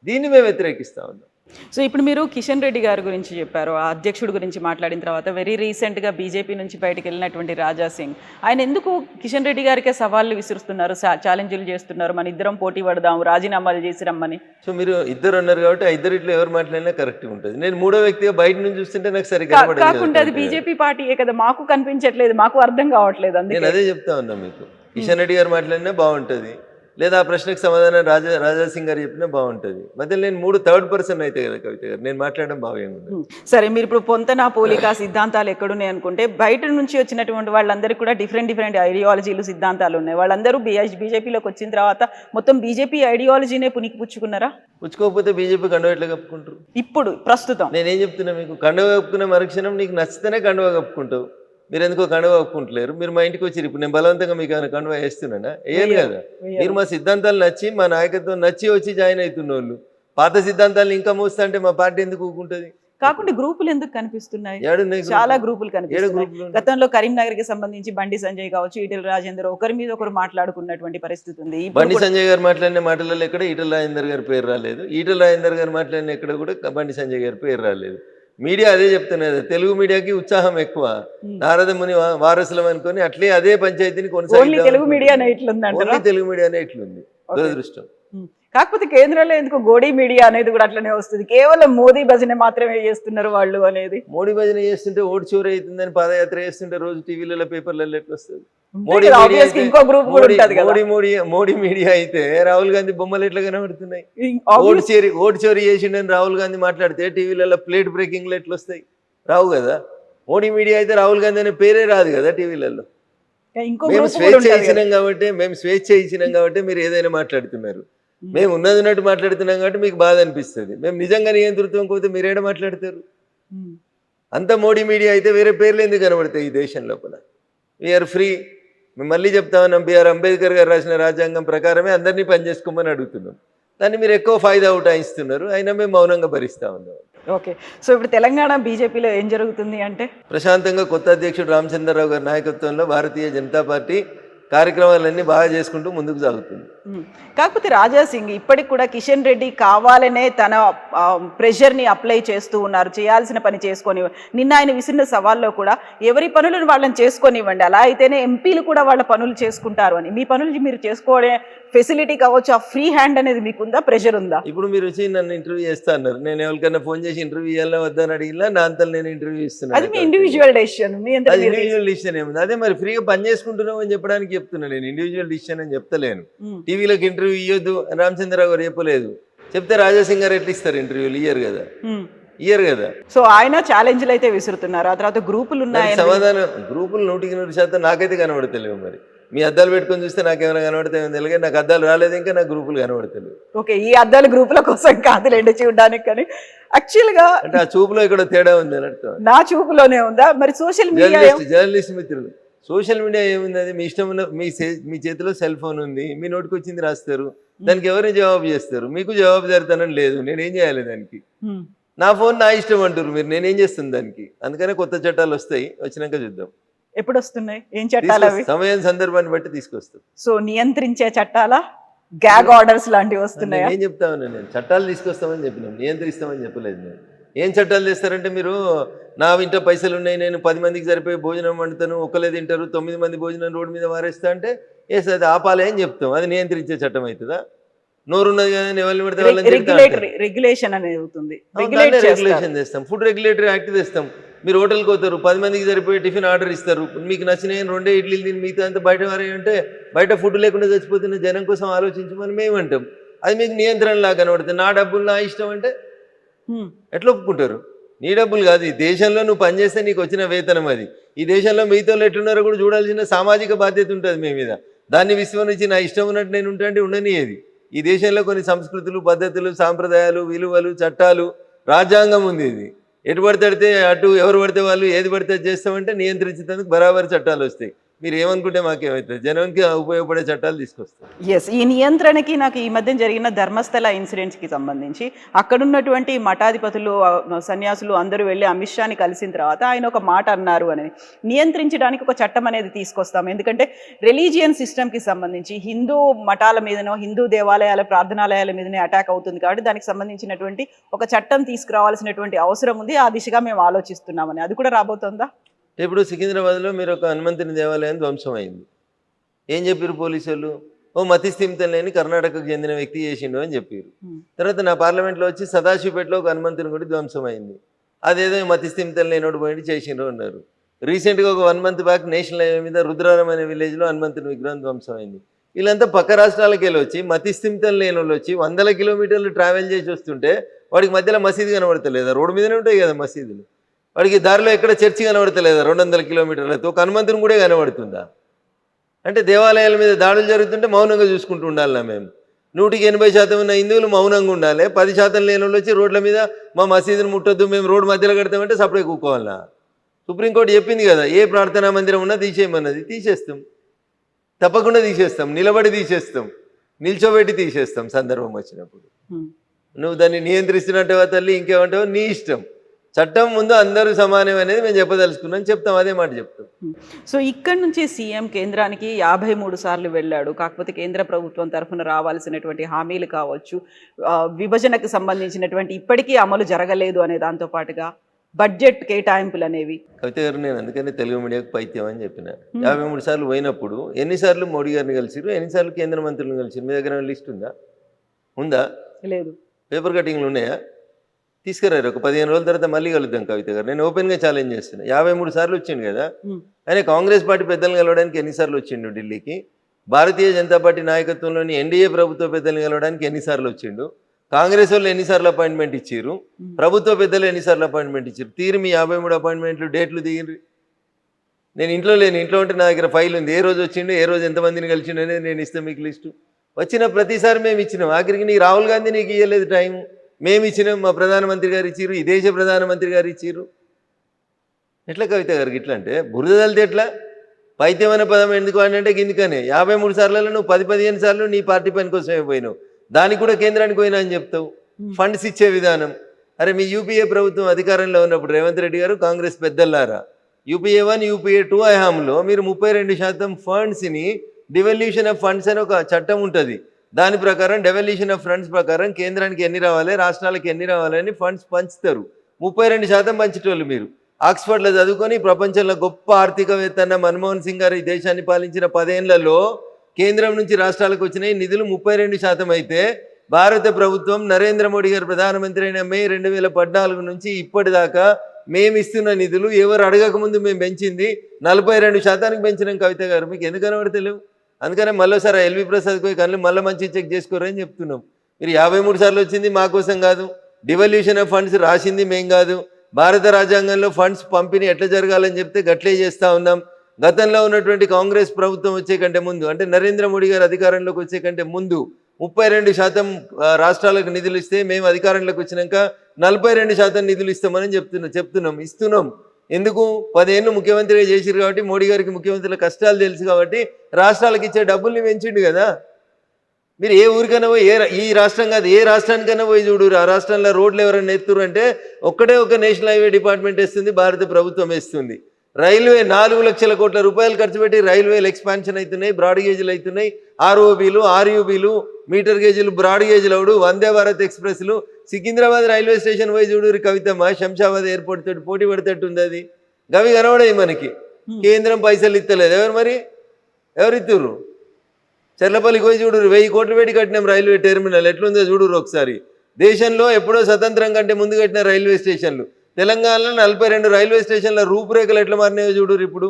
దీన్ని మేము వ్యతిరేకిస్తూ ఉన్నాం. సో ఇప్పుడు మీరు కిషన్ రెడ్డి గారి గురించి చెప్పారు, ఆ అధ్యక్షుడి గురించి మాట్లాడిన తర్వాత వెరీ రీసెంట్గా బీజేపీ నుంచి బయటకు వెళ్ళినటువంటి రాజా సింగ్, ఆయన ఎందుకు కిషన్ రెడ్డి గారికే సవాళ్ళు విసురుస్తున్నారు, ఛాలెంజ్లు చేస్తున్నారు, మన ఇద్దరం పోటీ పడదాం, రాజీనామాలు చేసి రమ్మని? సో మీరు ఇద్దరు అన్నారు కాబట్టి ఆ ఇద్దరిట్లో ఎవరు మాట్లాడినా కరెక్ట్గా ఉంటుంది. నేను మూడో వ్యక్తిగా బయట నుంచి చూస్తుంటే నాకు సరిగ్గా కాకుండా అది బీజేపీ పార్టీయే కదా, మాకు కనిపించట్లేదు, మాకు అర్థం కావట్లేదు. అందుకే నేను అదే చెప్తా ఉన్నా మీకు. కిషన్ రెడ్డి గారు మాట్లాడినా బాగుంటుంది, లేదా ఆ ప్రశ్నకు సమాధానం రాజా సింగ్ గారు చెప్పినా బాగుంటుంది. మధ్యలో నేను థర్డ్ పర్సన్ అయితే కదా కవిత గారు, నేను మాట్లాడడం బాగుంది. సరే, మీరు ఇప్పుడు పొంతన పోలిక సిద్ధాంతాలు ఎక్కడున్నాయి అనుకుంటే, బయట నుంచి వచ్చినటువంటి వాళ్ళందరికీ కూడా డిఫరెంట్ ఐడియాలజీలు సిద్ధాంతాలు ఉన్నాయి. వాళ్ళందరూ బీజేపీలోకి వచ్చిన తర్వాత మొత్తం బీజేపీ ఐడియాలజీనే పుచ్చుకున్నారా? పుచ్చుకోకపోతే బీజేపీ కండువ ఎట్లా కప్పుకుంటారు? ఇప్పుడు ప్రస్తుతం నేనేం చెప్తున్నా మీకు, కండువ కప్పుకున్న మరుక్షణం నీకు నచ్చితేనే కండువ కప్పుకుంటావు. మీరు ఎందుకో కండువ ఒప్పుకుంటలేరు. మీరు మా ఇంటికి వచ్చి ఇప్పుడు నేను బలవంతంగా మీకు ఏమైనా కండువ వేస్తున్నానా? వేయను కదా. మీరు మా సిద్ధాంతాలు నచ్చి, మా నాయకత్వం నచ్చి వచ్చి జాయిన్ అవుతున్న వాళ్ళు పాత సిద్ధాంతాలను ఇంకా మోస్తా అంటే మా పార్టీ ఎందుకు ఊకుంటుంది? కాకుండా గ్రూపులు ఎందుకు కనిపిస్తున్నాయి? చాలా గ్రూపులు కనిపిస్తున్నాయి. గతంలో కరీంనగర్ కి సంబంధించి బండి సంజయ్ కావచ్చు, ఈటెల రాజేందర్ ఒకరి మీద ఒకరు మాట్లాడుకున్నటువంటి పరిస్థితి ఉంది. బండి సంజయ్ గారు మాట్లాడిన మాటలలో ఎక్కడ ఈటెల రాజేందర్ గారి పేరు రాలేదు. ఈటెల రాజేందర్ గారు మాట్లాడిన ఎక్కడ కూడా బండి సంజయ్ గారి పేరు రాలేదు. మీడియా అదే చెప్తున్నది, తెలుగు మీడియాకి ఉత్సాహం ఎక్కువ, నారద ముని వారసులం అనుకొని అట్లే అదే పంచాయతీని కొనసాగి తెలుగు మీడియానే ఇట్లుంది దురదృష్టం. కాకపోతే కేంద్రంలో ఎందుకు గోడీ మీడియా అనేది కూడా అట్లనే వస్తుంది. కేవలం మోదీ భజన మాత్రమే చేస్తున్నారు వాళ్ళు అనేది. మోడీ భజన చేస్తుంటే ఓటు చోరీ అవుతుందని పాదయాత్ర చేస్తుంటే రోజు టీవీలలో పేపర్లలో ఎట్లా వస్తుంది? మోడీ మీడియా అయితే రాహుల్ గాంధీ బొమ్మలు ఎట్లా కనబడుతున్నాయి? ఓటు చోరీ చేసిండని రాహుల్ గాంధీ మాట్లాడితే టీవీలలో ప్లేట్ బ్రేకింగ్లు ఎట్లా వస్తాయి? రావు కదా. మోడీ మీడియా అయితే రాహుల్ గాంధీ అనే పేరే రాదు కదా టీవీలలో. ఇంకో మేము group కూడా స్వేచ్ఛ ఉంటది కదా. ఇచ్చినాం కాబట్టి మీరు ఏదైనా మాట్లాడుతున్నారు. మేము ఉన్నట్టు మాట్లాడుతున్నాం కాబట్టి మీకు బాధ అనిపిస్తుంది. మేము నిజంగా నియంతృత్వం పోతే మీరు ఏడ మాట్లాడతారు? ఉమ్. అంత మోడీ మీడియా అయితే వేరే పేర్లు ఎందుకు కనబడతాయి ఈ దేశం లోపల? We are free. మేము మళ్ళీ చెప్తా ఉన్నాం, బిఆర్ అంబేద్కర్ గారు రాసిన రాజ్యాంగం ప్రకారమే అందరినీ పనిచేసుకోమని అడుగుతున్నాం. దాన్ని మీరు ఎక్కువ ఫాయిదా ఉటాయిస్తున్నారు, అయినా మేము మౌనంగా భరిస్తా ఉన్నాం. ఓకే, సో ఇప్పుడు తెలంగాణ బీజేపీలో ఏం జరుగుతుంది అంటే ప్రశాంతంగా కొత్త అధ్యక్షుడు రామచంద్రరావు గారి నాయకత్వంలో భారతీయ జనతా పార్టీ కార్యక్రమాలన్నీ బాగా చేసుకుంటూ ముందుకు సాగుతుంది. కాకపోతే రాజా సింగ్ ఇప్పటికి కూడా కిషన్ రెడ్డి కావాలనే తన ప్రెషర్ని అప్లై చేస్తూ ఉన్నారు, చేయాల్సిన పని చేసుకొని. నిన్న ఆయన విసిరిన సవాల్లో కూడా ఎవరి పనులను వాళ్ళని చేసుకొనివ్వండి, అలా అయితేనే ఎంపీలు కూడా వాళ్ళ పనులు చేసుకుంటారు అని. మీ పనులు మీరు చేసుకోవడే ఫెసిలిటీ కావచ్చు, ఆ ఫ్రీ హ్యాండ్ అనేది మీకు ఉందా, ప్రెషర్ ఉందా? ఇప్పుడు మీరు వచ్చి నన్ను ఇంటర్వ్యూ చేస్తా అన్నారు. నేను ఎవరికైనా ఫోన్ చేసి ఇంటర్వ్యూ ఇవ్వాలా వద్దని అడిగినా నా అంతా నేను ఇంటర్వ్యూ ఇస్తున్నాను. అది మీ ఇండివిజువల్ డెసిషన్. మీ ఇండివిజువల్ డిసిషన్ ఏముంది? అదే మరి ఫ్రీగా పని చేసుకుంటున్నాం అని చెప్పడానికి చెప్తున్నా. నేను ఇండివిజువల్ డిసిషన్ అని చెప్తలేను. టీవీలోకి ఇంటర్వ్యూ ఇవ్వద్దు అని రామచంద్రరావు గారు చెప్పలేదు. చెప్తే రాజాసింగ్ గారు ఎట్లా ఇస్తారు ఇంటర్వ్యూలు? ఇయ్యరు కదా. సో ఆయన ఛాలెంజ్లు అయితే విసురుతున్నారు. ఆ తర్వాత గ్రూపులు ఉన్నాయి, సమాధానం గ్రూపులు 100% నాకైతే కనబడతలేవు. మరి మీ అద్దాలు పెట్టుకొని చూస్తే నాకేమైనా కనబడతాయో తెలియదు. నాకు అద్దాలు రాలేదు, ఇంకా నాకు గ్రూపులు కనబడతలేవు. ఓకే, ఈ అద్దాల గ్రూపుల కోసం కాదులేండి చూడడానికి, కానీ యాక్చువల్ గా అంటే ఆ చూపులో ఇక్కడ తేడా ఉంది అని అర్థం. నా చూపులోనే ఉందా? మరి సోషల్ మీడియా జర్నలిస్ట్ మిత్రులు, సోషల్ మీడియా ఏముంది? అది మీ ఇష్టం ఉన్న మీ చేతిలో సెల్ ఫోన్ ఉంది, మీ నోటికి వచ్చింది రాస్తారు, దానికి ఎవరిని జవాబు చేస్తారు? మీకు జవాబు జరుగుతానని లేదు, నేనేం చేయాలి దానికి? నా ఫోన్ నా ఇష్టం అంటారు మీరు, నేనేం చేస్తాను దానికి? అందుకనే కొత్త చట్టాలు వస్తాయి, వచ్చినాక చూద్దాం. ఎప్పుడు వస్తున్నాయి? ఏం చట్టాలు అవి? సమయం సందర్భాన్ని బట్టి తీసుకొస్తాం. సో నియంత్రించే చట్టాలా, గ్యాగ్ ఆర్డర్స్ లాంటివి వస్తున్నాయి? ఏం చెప్తా ఉన్నా, నేను చట్టాలు తీసుకొస్తామని చెప్పినాం, నియంత్రిస్తామని చెప్పలేదు. నేను ఏం చట్టాలు తెస్తారంటే, మీరు నా ఇంట్లో పైసలు ఉన్నాయి, నేను 10 మందికి సరిపోయి భోజనం వండుతాను, ఒకళ్ళే తింటారు, 9 మంది భోజనం రోడ్డు మీద వారేస్తా అంటే ఏస్ అది ఆపాలి అని చెప్తాం. అది నియంత్రించే చట్టం అవుతుందా? నోరున్నది కదా, ఎవరిని పడితే వాళ్ళని రెగ్యులేషన్ అనేది అవుతుంది. రెగ్యులేషన్ తెస్తాం, ఫుడ్ రెగ్యులేటరీ యాక్ట్ తెస్తాం. మీరు హోటల్కి పోతారు, 10 మందికి సరిపోయి టిఫిన్ ఆర్డర్ ఇస్తారు, మీకు నచ్చినాయి 2 ఇడ్లీలు తిని మిగతా అంతా బయట వారే అంటే బయట ఫుడ్ లేకుండా చచ్చిపోతున్న జనం కోసం ఆలోచించమని మేము అంటాం. అది మీకు నియంత్రణలా కనబడుతుంది. నా డబ్బులు నా ఇష్టం అంటే ఎట్లా ఒప్పుకుంటారు? నీ డబ్బులు కాదు, ఈ దేశంలో నువ్వు పనిచేస్తే నీకు వచ్చిన వేతనం అది. ఈ దేశంలో మిగతా ఎట్లున్నారో కూడా చూడాల్సిన సామాజిక బాధ్యత ఉంటుంది మీ మీద. దాన్ని విస్మరించి నా ఇష్టం ఉన్నట్టు నేను ఉంటా అంటే ఉండనియేది. ఈ దేశంలో కొన్ని సంస్కృతులు, పద్ధతులు, సాంప్రదాయాలు, విలువలు, చట్టాలు, రాజ్యాంగం ఉంది. ఇది ఎటు పడితే అటు ఎవరు పడితే వాళ్ళు ఏది పడితే చేస్తామంటే నియంత్రించేందుకు బరాబరి చట్టాలు వస్తాయి. మీరు ఏమనుకుంటే మాకేమవుతుంది? జనానికి ఉపయోగపడే చట్టాలు తీసుకొస్తాం. ఎస్, ఈ నియంత్రణకి నాకు ఈ మధ్య జరిగిన ధర్మస్థల ఇన్సిడెంట్స్కి సంబంధించి అక్కడున్నటువంటి మఠాధిపతులు, సన్యాసులు అందరూ వెళ్ళి అమిత్ షాని కలిసిన తర్వాత ఆయన ఒక మాట అన్నారు అని, నియంత్రించడానికి ఒక చట్టం అనేది తీసుకొస్తాం. ఎందుకంటే రిలీజియన్ సిస్టమ్కి సంబంధించి హిందూ మఠాల మీదనో, హిందూ దేవాలయాల ప్రార్థనాలయాల మీదనే అటాక్ అవుతుంది కాబట్టి దానికి సంబంధించినటువంటి ఒక చట్టం తీసుకురావాల్సినటువంటి అవసరం ఉంది. ఆ దిశగా మేము ఆలోచిస్తున్నామని. అది కూడా రాబోతుందా? ఇప్పుడు సికింద్రాబాద్లో మీరు ఒక హనుమంతుని దేవాలయం ధ్వంసం అయింది. ఏం చెప్పారు పోలీసు వాళ్ళు? ఓ మతిస్థిమితం లేని కర్ణాటకకు చెందిన వ్యక్తి చేసిండు అని చెప్పారు. తర్వాత నా పార్లమెంట్లో వచ్చి సదాశివపేటలో ఒక హనుమంతుని కూడా ధ్వంసం అయింది. అదేదో మతిస్థిమితం లేనోడు పోయి చేసిండ్రు అన్నారు. రీసెంట్గా ఒక 1 month బ్యాక్ నేషనల్ హైవే మీద రుద్రారం అనే విలేజ్లో హనుమంతుని విగ్రహం ధ్వంసం అయింది. వీళ్ళంతా పక్క రాష్ట్రాలకు వెళ్ళి వచ్చి మతిస్థిమితం లేని వాళ్ళు వచ్చి 100 kilometers ట్రావెల్ చేసి వస్తుంటే వాడికి మధ్యలో మసీదు కనబడతలేదా? రోడ్డు మీదనే ఉంటాయి కదా మసీదులు. వాడికి దారిలో ఎక్కడ చర్చి కనబడతలేదా? 200 kilometers ఒక హనుమంతుని కూడా కనబడుతుందా? అంటే దేవాలయాల మీద దాడులు జరుగుతుంటే మౌనంగా చూసుకుంటూ ఉండాలన్నా మేము? 180% ఉన్న హిందువులు మౌనంగా ఉండాలి, 10% లేని వాళ్ళు వచ్చి రోడ్ల మీద మా మసీదుని ముట్టొద్దు, మేము రోడ్డు మధ్యలో కడతామంటే సపరేట్ కూకోవాలన్నా? సుప్రీంకోర్టు చెప్పింది కదా, ఏ ప్రార్థనా మందిరం ఉన్నా తీసేయమన్నది. తీసేస్తాం, తప్పకుండా తీసేస్తాం, నిలబడి తీసేస్తాం, నిల్చోబెట్టి తీసేస్తాం సందర్భం వచ్చినప్పుడు. నువ్వు దాన్ని నియంత్రిస్తున్నట్టుగా తల్లి ఇంకేమంటావు నీ ఇష్టం. చట్టం ముందు అందరూ సమానం అనేది మేము చెప్పదలుచుకున్నాం, చెప్తాం, అదే మాట చెప్తాం. సో ఇక్కడ నుంచి సీఎం కేంద్రానికి 53 సార్లు వెళ్ళాడు. కాకపోతే కేంద్ర ప్రభుత్వం తరఫున రావాల్సినటువంటి హామీలు కావచ్చు, విభజనకు సంబంధించినటువంటి ఇప్పటికీ అమలు జరగలేదు అనే దాంతో పాటుగా బడ్జెట్ కేటాయింపులు అనేవి. కవిత గారు, నేను అందుకని తెలుగు మీడియాకు పైత్యం అని చెప్పిన. 53 సార్లు పోయినప్పుడు ఎన్నిసార్లు మోడీ గారిని కలిసిరు, ఎన్నిసార్లు కేంద్ర మంత్రులను కలిసిరు? మీ దగ్గర లిస్ట్ ఉందా? లేదు. పేపర్ కటింగ్లు ఉన్నాయా? తీసుకురారు. ఒక 15 రోజుల తర్వాత మళ్ళీ కలుద్దాం కవిత గారు. నేను ఓపెన్గా ఛాలెంజ్ చేస్తున్నా. 53 సార్లు వచ్చిండు కదా ఆయన. కాంగ్రెస్ పార్టీ పెద్దలను కలవడానికి ఎన్నిసార్లు వచ్చిండు ఢిల్లీకి? భారతీయ జనతా పార్టీ నాయకత్వంలోని ఎన్డీఏ ప్రభుత్వ పెద్దలను కలవడానికి ఎన్నిసార్లు వచ్చిండు? కాంగ్రెస్ వాళ్ళు ఎన్నిసార్లు అపాయింట్మెంట్ ఇచ్చారు? ప్రభుత్వ పెద్దలు ఎన్నిసార్లు అపాయింట్మెంట్ ఇచ్చారు? తీరు మీ 53 అపాయింట్మెంట్లు డేట్లు దిగిరి. నేను ఇంట్లో లేను, ఇంట్లో ఉంటే నా దగ్గర ఫైల్ ఉంది, ఏ రోజు వచ్చిండు, ఏ రోజు ఎంతమందిని కలిసిండు అనేది నేను ఇస్తాను మీకు లిస్టు. వచ్చిన ప్రతిసారి మేము ఇచ్చినాం. ఆఖరికి నీకు రాహుల్ గాంధీ నీకు ఇవ్వలేదు టైం, మేము ఇచ్చినాం, మా ప్రధానమంత్రి గారు ఇచ్చిర్రు, ఈ దేశ ప్రధానమంత్రి గారు ఇచ్చిర్రు. ఎట్లా కవిత గారికి ఇట్లా అంటే బురద తల్లితే ఎట్లా? పైత్యమైన పదం ఎందుకు అంటే గిందుకనే 53 సార్లలో నువ్వు 10-15 సార్లు నీ పార్టీ పని కోసమే పోయినావు, దానికి కూడా కేంద్రానికి పోయినా అని చెప్తావు. ఫండ్స్ ఇచ్చే విధానం, అరే మీ యూపీఏ ప్రభుత్వం అధికారంలో ఉన్నప్పుడు రేవంత్ రెడ్డి గారు కాంగ్రెస్ పెద్దలారా యూపీఏ 1 యూపీఏ 2 హయాంలో మీరు 32% ఫండ్స్ని డివల్యూషన్ ఆఫ్ ఫండ్స్ అని ఒక చట్టం ఉంటుంది, దాని ప్రకారం డెవల్యూషన్ ఆఫ్ ఫండ్స్ ప్రకారం కేంద్రానికి ఎన్ని రావాలి, రాష్ట్రాలకు ఎన్ని రావాలని ఫండ్స్ పంచుతారు. 32% పంచేటోళ్ళు మీరు. ఆక్స్ఫర్డ్లో చదువుకొని ప్రపంచంలో గొప్ప ఆర్థికవేత్త అన్న మన్మోహన్ సింగ్ గారు ఈ దేశాన్ని పాలించిన 10 ఏళ్లలో కేంద్రం నుంచి రాష్ట్రాలకు వచ్చిన నిధులు 32% అయితే భారత ప్రభుత్వం నరేంద్ర మోడీ గారు ప్రధానమంత్రి అయిన మే 2014 నుంచి ఇప్పటిదాకా మేము ఇస్తున్న నిధులు ఎవరు అడగకముందు మేము పెంచింది 42% పెంచినాం. కవిత గారు మీకు ఎందుకు కనబడతలేవు? అందుకనే మళ్ళీసారి ఎల్వి ప్రసాద్ పోయి కళ్ళు మళ్ళీ మంచి చెక్ చేసుకోరని చెప్తున్నాం. మీరు 53 సార్లు వచ్చింది మా కోసం కాదు, డివల్యూషన్ ఆఫ్ ఫండ్స్ రాసింది మేం కాదు, భారత రాజ్యాంగంలో ఫండ్స్ పంపిణీ ఎట్లా జరగాలని చెప్తే గట్లే చేస్తూ ఉన్నాం. గతంలో ఉన్నటువంటి కాంగ్రెస్ ప్రభుత్వం వచ్చే కంటే ముందు, అంటే నరేంద్ర మోడీ గారు అధికారంలోకి వచ్చే కంటే ముందు 32% రాష్ట్రాలకు నిధులు ఇస్తే మేము అధికారంలోకి వచ్చినాక 42% నిధులు ఇస్తామని ఇస్తున్నాం. ఎందుకు? 10 ఏళ్ళు ముఖ్యమంత్రిగా చేసిరు కాబట్టి, మోడీ గారికి ముఖ్యమంత్రుల కష్టాలు తెలుసు కాబట్టి రాష్ట్రాలకు ఇచ్చే డబ్బుల్ని పెంచిండు కదా. మీరు ఏ ఊరికైనా పోయి ఈ రాష్ట్రం కాదు ఏ రాష్ట్రానికైనా పోయి చూడు, ఆ రాష్ట్రంలో రోడ్లు ఎవరైనా ఎత్తురు అంటే ఒక్కటే ఒక నేషనల్ హైవే డిపార్ట్మెంట్ వేస్తుంది, భారత ప్రభుత్వం వేస్తుంది. రైల్వే 4 లక్షల కోట్ల రూపాయలు ఖర్చు పెట్టి రైల్వేలు ఎక్స్పాన్షన్ అవుతున్నాయి, బ్రాడ్ గేజ్లు అవుతున్నాయి, ఆర్ఓబీలు ఆర్యూబీలు metre గేజ్లు broad గేజ్లు అవుడు, Vande Bharat ఎక్స్ప్రెస్లు. Secunderabad railway station పోయి చూడు కవితమ్మ, శంషాబాద్ ఎయిర్పోర్ట్ తోటి పోటీ పడేటట్టుంది. అది గవి కనబడాయి మనకి. కేంద్రం పైసలు ఇస్తలేదు. ఎవరు ఇస్తుర్రు? చెర్లపల్లికి పోయి చూడు, 1000 కోట్లు పెట్టి కట్టినాం రైల్వే టెర్మినల్, ఎట్లుందో చూడు ఒకసారి. దేశంలో ఎప్పుడో స్వతంత్రం కంటే ముందు కట్టిన రైల్వే స్టేషన్లు. తెలంగాణలో 42 రైల్వే స్టేషన్ల రూపురేఖలు ఎట్లా మారినాయో చూడు. ఇప్పుడు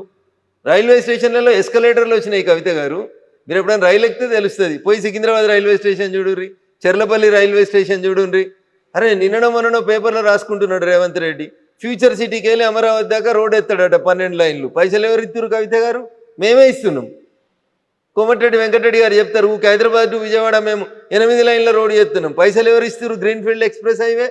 రైల్వే స్టేషన్లలో ఎస్కలేటర్లు వచ్చినాయి. కవిత గారు మీరు ఎప్పుడైనా రైలు ఎక్కితే తెలుస్తుంది. పోయి సికింద్రాబాద్ రైల్వే స్టేషన్ చూడుర్రి, చెర్లపల్లి రైల్వే స్టేషన్ చూడుర్రి. అరే నిన్ననో మొన్ననో పేపర్లో రాసుకుంటున్నాడు రేవంత్ రెడ్డి, ఫ్యూచర్ సిటీకి వెళ్ళి అమరావతి దాకా రోడ్ ఎత్తాడట 12 లైన్లు. పైసలు ఎవరు ఇస్తున్నారు కవిత గారు? మేమే ఇస్తున్నాం. కోమటిరెడ్డి వెంకటరెడ్డి గారు చెప్తారు, హైదరాబాద్ టు విజయవాడ మేము 8 లైన్ల రోడ్డు చేస్తున్నాం. పైసలు ఎవరు ఇస్తారు? గ్రీన్ఫీల్డ్ ఎక్స్ప్రెస్ హైవే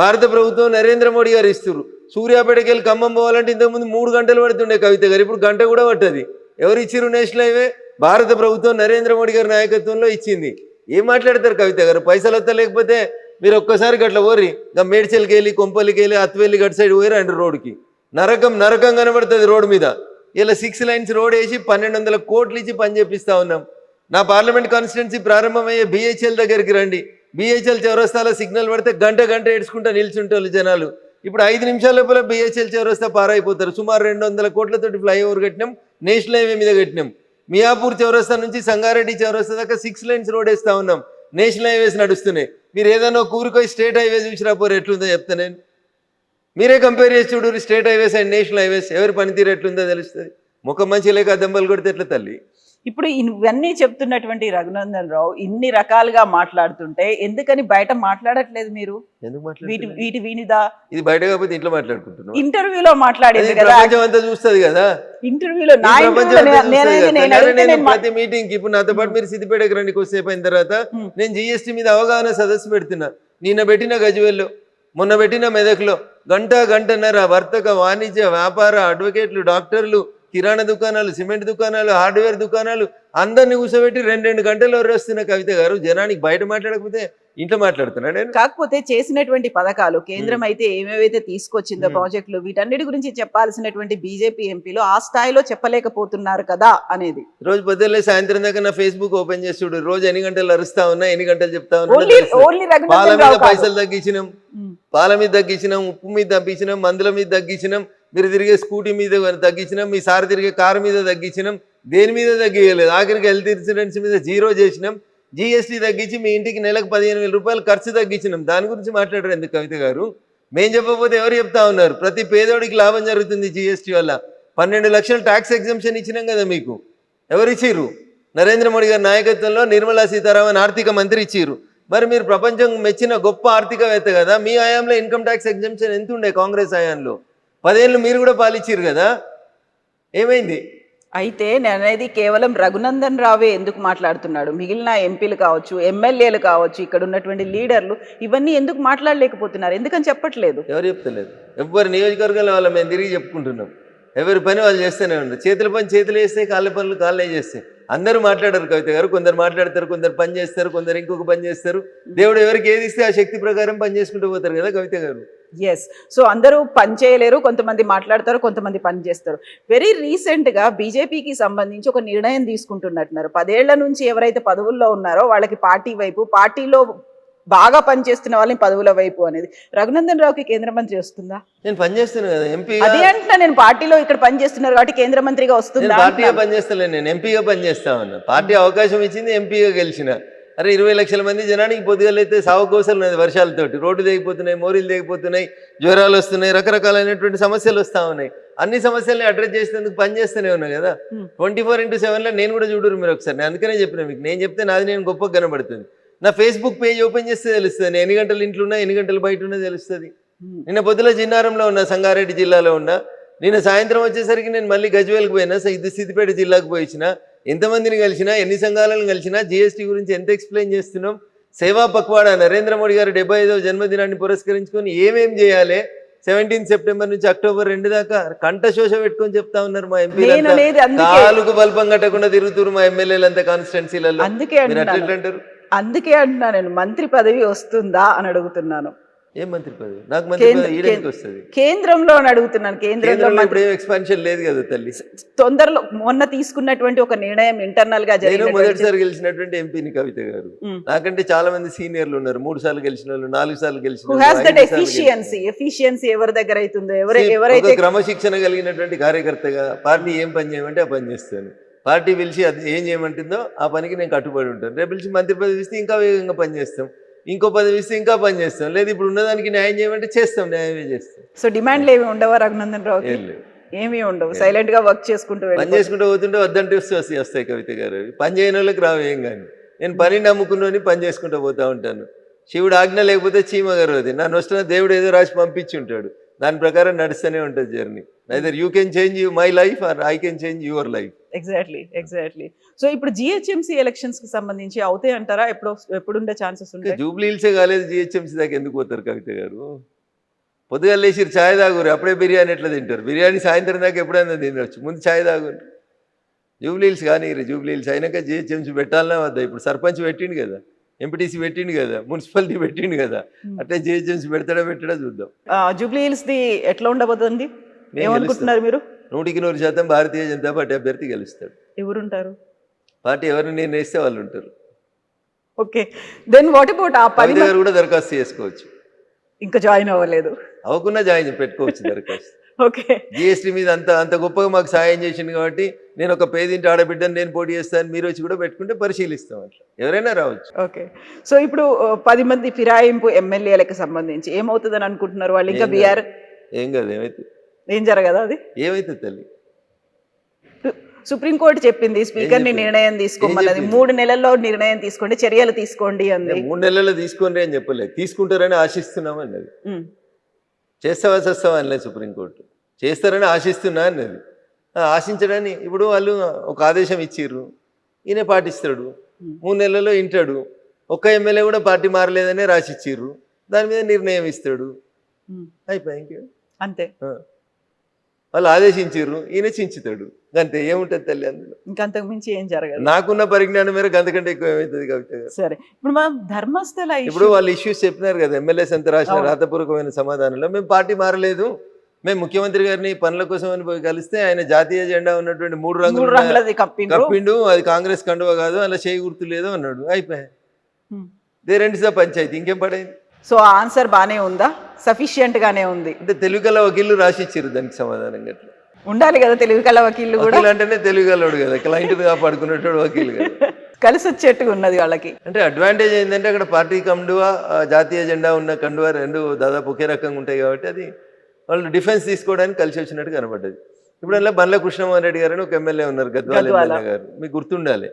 భారత ప్రభుత్వం నరేంద్ర మోడీ గారు ఇస్తారు. సూర్యాపేటకి వెళ్ళి ఖమ్మం పోవాలంటే ఇంతకుముందు 3 గంటలు పడుతుండే కవిత గారు, ఇప్పుడు గంట కూడా పట్టది. ఎవరు ఇచ్చిరు నేషనల్ హైవే? భారత ప్రభుత్వం నరేంద్ర మోడీ గారి నాయకత్వంలో ఇచ్చింది. ఏం మాట్లాడతారు కవిత గారు? పైసలు వస్తా లేకపోతే మీరు ఒక్కసారి గట్ల పోరి, ఇంకా మేడ్చల్కి వెళ్ళి కొంపల్లికి వెళ్ళి అత్వెల్లి గట్ సైడ్ పోయి రండి. రోడ్డుకి నరకం కనబడుతుంది రోడ్డు మీద. ఇలా 6 లైన్స్ రోడ్ వేసి 1200 కోట్లు ఇచ్చి పని చేపిస్తా ఉన్నాం. నా పార్లమెంట్ కాన్స్టిట్యున్సీ ప్రారంభమయ్యే బిహెచ్ఎల్ దగ్గరికి రండి. బిహెచ్ఎల్ చౌరస్తాలో సిగ్నల్ పడితే గంట ఏడ్చుకుంటా నిల్చుంటారు జనాలు. ఇప్పుడు 5 నిమిషాల లోపల బిహెచ్ఎల్ చౌరస్తా పారైపోతారు. సుమారు 200 కోట్లతోటి ఫ్లైఓవర్ కట్టినాం, నేషనల్ హైవే మీద కట్టినాం. మియాపూర్ చౌరస్తా నుంచి సంగారెడ్డి చౌరస్తా దాకా 6 లైన్స్ రోడ్ వేస్తా ఉన్నాం. నేషనల్ హైవేస్ నడుస్తున్నాయి. మీరు ఏదైనా కూరుకోయి స్టేట్ హైవేస్ చూసినా పోరు ఎట్లుందో చెప్తా నేను. మీరే కంపేర్ చేసి చూడు state highways and national highways, ఎవరి పనితీరు ఎట్లుందో తెలుస్తుంది. ముఖం మంచి లేక దెబ్బలు కొడితే ఎట్లా తల్లి? ఇప్పుడు ఇవన్నీ చెప్తున్నటువంటి రఘునందన్ రావు ఇన్ని రకాలుగా మాట్లాడుతుంటే ఎందుకని బయట మాట్లాడట్లేదు మీరు? ఎందుకు వీటి వినిదా? ఇది బయట కాకపోతే ఇంట్లో మాట్లాడుకుంటున్నాం. ఇంటర్వ్యూలో మాట్లాడేది కదా, ప్రపంచం అంతా చూస్తుంది కదా. ఇంటర్వ్యూలో ప్రతి మీటింగ్ ఇప్పుడు నాతో పాటు మీరు సిద్దిపేటకి రండి. కొద్దిసేపు అయిన తర్వాత నేను జిఎస్టీ మీద అవగాహన సదస్సు పెడుతున్నా. నిన్న పెట్టిన గజ్వేల్లో, మొన్న పెట్టిన మెదక్లో గంటన్నర వర్తక వాణిజ్య వ్యాపార అడ్వకేట్లు, డాక్టర్లు, కిరాణా దుకాణాలు, సిమెంట్ దుకాణాలు, హార్డ్వేర్ దుకాణాలు అందరినీ కూర్చోబెట్టి 2 గంటలు వస్తున్న కవిత గారు. జనానికి బయట మాట్లాడకపోతే ఇంట్లో మాట్లాడుతున్నాడు. కాకపోతే చేసినటువంటి పథకాలు కేంద్రం అయితే ఏమేవైతే తీసుకొచ్చిందో ప్రాజెక్టులు, వీటన్నిటి గురించి చెప్పాల్సినటువంటి బీజేపీ ఎంపీలు ఆ స్థాయిలో చెప్పలేకపోతున్నారు కదా అనేది. రోజు పొద్దున్నే సాయంత్రం దాకా నా ఫేస్బుక్ ఓపెన్ చేసి చూడు, రోజు ఎన్ని గంటలు అరుస్తా ఉన్నా, ఎన్ని గంటలు చెప్తా ఉన్నా. పాల మీద పైసలు తగ్గించినాం, పాల మీద తగ్గించినాం, ఉప్పు మీద తగ్గించినాం, మందుల మీద తగ్గించినాం, మీరు తిరిగే స్కూటీ మీద తగ్గించినాం, మీ సార్ తిరిగే కారు మీద తగ్గించినాం, దేని మీద తగ్గియలేదు. ఆఖరికి హెల్త్ ఇన్సూరెన్స్ మీద 0 చేసినాం. జిఎస్టీ తగ్గించి మీ ఇంటికి నెలకు 15,000 రూపాయలు ఖర్చు తగ్గించినాం. దాని గురించి మాట్లాడారు ఎందుకు కవిత గారు? మేం చెప్పకపోతే ఎవరు చెప్తా ఉన్నారు? ప్రతి పేదోడికి లాభం జరుగుతుంది జిఎస్టీ వల్ల. 12 లక్షలు ట్యాక్స్ ఎగ్జంప్షన్ ఇచ్చినాం కదా మీకు. ఎవరు ఇచ్చిర్రు? నరేంద్ర మోడీ గారి నాయకత్వంలో నిర్మలా సీతారామన్ ఆర్థిక మంత్రి ఇచ్చిర్రు. మరి మీరు ప్రపంచం మెచ్చిన గొప్ప ఆర్థికవేత్త కదా, మీ హయాంలో ఇన్కమ్ ట్యాక్స్ ఎగ్జంప్షన్ ఎంత ఉండే? కాంగ్రెస్ హయాంలో 10 ఏళ్ళు మీరు కూడా పాలిచ్చిర్రు కదా. ఏమైంది? అయితే నేను అనేది కేవలం రఘునందన్ రావే ఎందుకు మాట్లాడుతున్నాడు, మిగిలిన ఎంపీలు కావచ్చు, ఎమ్మెల్యేలు కావచ్చు, ఇక్కడ ఉన్నటువంటి లీడర్లు ఇవన్నీ ఎందుకు మాట్లాడలేకపోతున్నారు, ఎందుకని చెప్పట్లేదు? ఎవరు చెప్తలేదు. ఎవరి నియోజకవర్గాల వాళ్ళ మేము తిరిగి చెప్పుకుంటున్నాం. ఎవరి పని వాళ్ళు చేస్తూనే ఉంటారు. చేతుల పని చేతులు వేస్తాయి, కాళ్ళ పనులు కాళ్ళే చేస్తాయి. అందరూ మాట్లాడారు కవిత గారు. కొందరు మాట్లాడతారు, కొందరు పని చేస్తారు, కొందరు ఇంకొక పని చేస్తారు. దేవుడు ఎవరికి ఏది ఇస్తే ఆ శక్తి ప్రకారం పని చేసుకుంటూ పోతారు కదా కవిత గారు. ఎస్. సో అందరూ పని చేయలేరు, కొంతమంది మాట్లాడతారు, కొంతమంది పని చేస్తారు. వెరీ రీసెంట్గా బీజేపీకి సంబంధించి ఒక నిర్ణయం తీసుకుంటున్నట్టున్నారు. 10 ఏళ్ల నుంచి ఎవరైతే పదవుల్లో ఉన్నారో వాళ్ళకి పార్టీ వైపు, పార్టీలో బాగా పనిచేస్తున్న వాళ్ళని పదవుల వైపు అనేది. రఘునందన్ రావుకి కేంద్ర మంత్రి వస్తుందా? నేను పని చేస్తాను కదా ఎంపీ. అదే అంటున్నా, నేను పార్టీలో ఇక్కడ పని చేస్తున్నారు కాబట్టి కేంద్ర మంత్రిగా వస్తుందా? పార్టీగా పనిచేస్తలే, నేను ఎంపీగా పనిచేస్తామన్నా. పార్టీ అవకాశం ఇచ్చింది, ఎంపీగా గెలిచిన. అరే 20 లక్షల మంది జనానికి పొద్దుగలైతే సావుకోసలు ఉన్నది వర్షాలతోటి. రోడ్డు తెగిపోతున్నాయి, మోరీలు తెగిపోతున్నాయి, జ్వరాలు వస్తున్నాయి, రకరకాలైనటువంటి సమస్యలు వస్తూ ఉన్నాయి. అన్ని సమస్యల్ని అడ్రస్ చేసేందుకు పని చేస్తూనే ఉన్నా కదా. 24/7 నేను కూడా చూడరు మీరు ఒకసారి. నేను అందుకనే చెప్పిన మీకు, నేను చెప్తే నాది నేను గొప్పగా కనబడుతుంది. నా ఫేస్బుక్ పేజ్ ఓపెన్ చేస్తే తెలుస్తుంది, నేను ఎన్ని గంటలు ఇంట్లో ఉన్నా, ఎన్ని గంటలు బయట ఉన్నా తెలుస్తుంది. నిన్న పొద్దుల జిన్నారంలో ఉన్నా, సంగారెడ్డి జిల్లాలో ఉన్నా. నిన్న సాయంత్రం వచ్చేసరికి నేను మళ్ళీ గజ్వేల్కి పోయినా, సిద్దిపేట జిల్లాకు పోయినా. ఎంతమందిని కలిసినా, ఎన్ని సంఘాలను కలిసినా, జిఎస్టీ గురించి ఎంత ఎక్స్ప్లెయిన్ చేస్తున్నాం. సేవా పక్వాడా నరేంద్ర మోడీ గారు 75వ జన్మదినాన్ని పురస్కరించుకొని ఏమేం చేయాలి, 17 సెప్టెంబర్ నుంచి అక్టోబర్ 2 దాకా కంఠశోష పెట్టుకొని చెప్తా ఉన్నారు మా ఎంపీలు. కాలుకు బల్పం కట్టకుండా తిరుగుతున్నారు మా ఎమ్మెల్యేలు అంతా కాన్స్టిట్యున్సీలలో. అందుకే అంటున్నా నేను, మంత్రి పదవి వస్తుందా అని అడుగుతున్నాను. ఏం మంత్రి పదవి? నాకు మంత్రి పదవి ఈడేందుకు వస్తుంది? కేంద్రంలో అని అడుగుతున్నాను. కేంద్రంలో ఇప్పుడు ఏం ఎక్స్పాన్షన్ లేదు కదా తల్లి. తొందరలో మొన్న తీసుకున్నటువంటి ఒక నిర్ణయం ఇంటర్నల్ గా నేను మొదటిసారి గెలిచినటువంటి ఎంపీని కవిత గారు. నాకంటే చాలా మంది సీనియర్లు ఉన్నారు, 3 సార్లు గెలిచిన వాళ్ళు, 4 సార్లు గెలిచిన. ఎఫిషియన్సీ ఎవరి దగ్గర అవుతుందో, ఎవరైతే క్రమశిక్షణ కలిగినటువంటి కార్యకర్తగా పార్టీ ఏం పని చేయమంటే ఆ పని చేస్తాను. పార్టీ పిలిచి అది ఏం చేయమంటుందో ఆ పనికి నేను కట్టుబడి ఉంటాను. రేపు పిలిచి మంత్రి పదవి ఇస్తే ఇంకా వేగంగా పనిచేస్తాం, ఇంకో పదవి ఇస్తే ఇంకా పని చేస్తాం. లేదు ఇప్పుడు ఉన్నదానికి న్యాయం చేయమంటే చేస్తాం, న్యాయమే చేస్తాం. సో డిమాండ్లు ఏమి ఉండవా రఘునందన్ రావు? ఏమీ ఉండవు, సైలెంట్ గా వర్క్ చేసుకుంటూ పని చేసుకుంటూ పోతుంటే వద్దంటే వస్తాయి కవిత గారు. పని చేయని వాళ్ళకి రావు ఏం కానీ. నేను పని నమ్ముకున్నాని పని చేసుకుంటూ పోతూ ఉంటాను. శివుడు ఆజ్ఞ లేకపోతే చీమ గారు అది నన్ను వస్తున్న దేవుడు ఏదో రాసి పంపించి ఉంటాడు, దాని ప్రకారం నడుస్తూనే ఉంటుంది journey. Neither you can change my life or I can change your life. Exactly. So ఇప్పుడు జిహెచ్ఎంసీ ఎలక్షన్స్ కి సంబంధించి అవుతాయి అంటారా? ఎప్పుడుండే ఛాన్సెస్ ఉంటాయి? జూబ్లీ హిల్సే కాలేదు, జిహెచ్ఎంసీ దాకా ఎందుకు పోతారు కవిత గారు? పొద్దుగా లేచి ఛాయ్ తాగురు, అప్పుడే బిర్యానీ ఎట్లా తింటారు? బిర్యానీ సాయంత్రం దాకా ఎప్పుడైనా తినవచ్చు, ముందు ఛాయ్ తాగురు. జూబ్లీ హిల్స్ కానీ జూబ్లీ హిల్స్ అయినాక జిహెచ్ఎంసీ పెట్టాలన్నా వద్దా? ఇప్పుడు సర్పంచ్ పెట్టిండు కదా, ఎంపీటీసీ పెట్టిండు కదా, మున్సిపాలిటీ పెట్టిండు కదా, అట్లా జిహెచ్ఎంసీ పెట్టడా చూద్దాం. జూబ్లీ హిల్స్ ది ఎట్లా ఉండబోతుంది ఏమనుకుంటున్నారు మీరు? 100% భారతీయ జనతా పార్టీ అభ్యర్థి గెలుస్తాడు. ఎవరుంటారు? పార్టీ ఎవరిని నిర్ణయిస్తే వాళ్ళు ఉంటారు. ఓకే, దెన్ వాట్ అబౌట్ ఆ 10 గారు కూడా దరఖాస్తు చేసుకోవచ్చు. ఇంకా జాయిన్ అవ్వలేదు, అవ్వకుండా జాయిన్ పెట్టుకోవచ్చు దరఖాస్తు. ఓకే, జిఎస్టీ మీద అంత గొప్పగా మాకు సాయం చేసింది కాబట్టి నేను ఒక పేదింటి ఆడబిడ్డను నేను పోటీ చేస్తాను, మీరు వచ్చి కూడా పెట్టుకుంటే పరిశీలిస్తాం, అట్లా ఎవరైనా రావచ్చు. ఓకే, సో ఇప్పుడు 10 మంది ఫిరాయింపు ఎమ్మెల్యేలకు సంబంధించి ఏమవుతుందని అనుకుంటున్నారు వాళ్ళు? ఇంకా బీఆర్ ఏం కాదు, ఏం జరగదా? అది ఏమైతుంది తల్లి? సుప్రీంకోర్టు చెప్పింది స్పీకర్ని నిర్ణయం తీసుకోమన్నది. 3 నెలల్లో నిర్ణయం తీసుకోండి, చర్యలు తీసుకోండి అంది. 3 నెలల్లో తీసుకోండి అని చెప్పలేదు, తీసుకుంటారని ఆశిస్తున్నాం అన్నది. చేస్తావా చేస్తావా అనలేదు సుప్రీంకోర్టు, చేస్తారని ఆశిస్తున్నా అన్నది. ఆశించడాన్ని ఇప్పుడు వాళ్ళు ఒక ఆదేశం ఇచ్చిర్రు, ఈయన పాటిస్తాడు, 3 నెలల్లో వింటాడు. ఒక్క ఎమ్మెల్యే కూడా పార్టీ మారలేదనే రాసిచ్చిర్రు, దాని మీద నిర్ణయం ఇస్తాడు, అయిపోయి అంతే. వాళ్ళు ఆదేశించారు, ఈయన చించుతాడు, అంతే. ఏముంటుంది తల్లి అందులో? ఇంకంతకు మించి ఏం జరగదు. నాకున్న పరిజ్ఞానం మేరకు అంతకంటే ఎక్కువ ఏమవుతుంది కవిత? సరే, ఇప్పుడు మనం ధర్మస్థల ఇప్పుడు వాళ్ళు ఇష్యూస్ చెప్పినారు కదా, ఎమ్మెల్యేస్ అంతా రాసిన రాతపూర్వకమైన సమాధానంలో మేము పార్టీ మారలేదు, మేము ముఖ్యమంత్రి గారిని పనుల కోసం అని పోయి కలిస్తే ఆయన జాతీయ జెండా ఉన్నటువంటి 3 రంగులు కప్పిండు, అది కాంగ్రెస్ కండువ కాదు, అలా చేయి గుర్తు లేదు అన్నాడు, అయిపోయాయి. దేరెంటిసా పంచాయతీ, ఇంకేం పడైంది? సో ఆన్సర్ బానే ఉందా? సఫిషియంట్ గానే ఉంది అంటే తెలుగు కల వకీళ్ళు రాసిచ్చారు దానికి సమాధానం. గట్లా ఉండాలి కదా తెలుగు కల వకీళ్ళు కూడా. అంటేనే తెలుగు కలవాడు కదా, క్లయింట్ కాపాడుకునేటోడు వకీలు కదా, కలిసి వచ్చేట్టుగా ఉన్నది వాళ్ళకి. అంటే అడ్వాంటేజ్ ఏంటంటే అక్కడ పార్టీ కండువా, జాతీయ జెండా ఉన్న కండువా 2 దాదాపు ఒకే రకంగా ఉంటాయి కాబట్టి అది వాళ్ళు డిఫెన్స్ తీసుకోవడానికి కలిసి వచ్చినట్టు కనబడ్డది. ఇప్పుడు అలా బండ్ల కృష్ణమోహన్ రెడ్డి గారు అని ఒక ఎమ్మెల్యే ఉన్నారు, గద్వాల ఎమ్మెల్యే గారు, మీకు గుర్తుండాలి.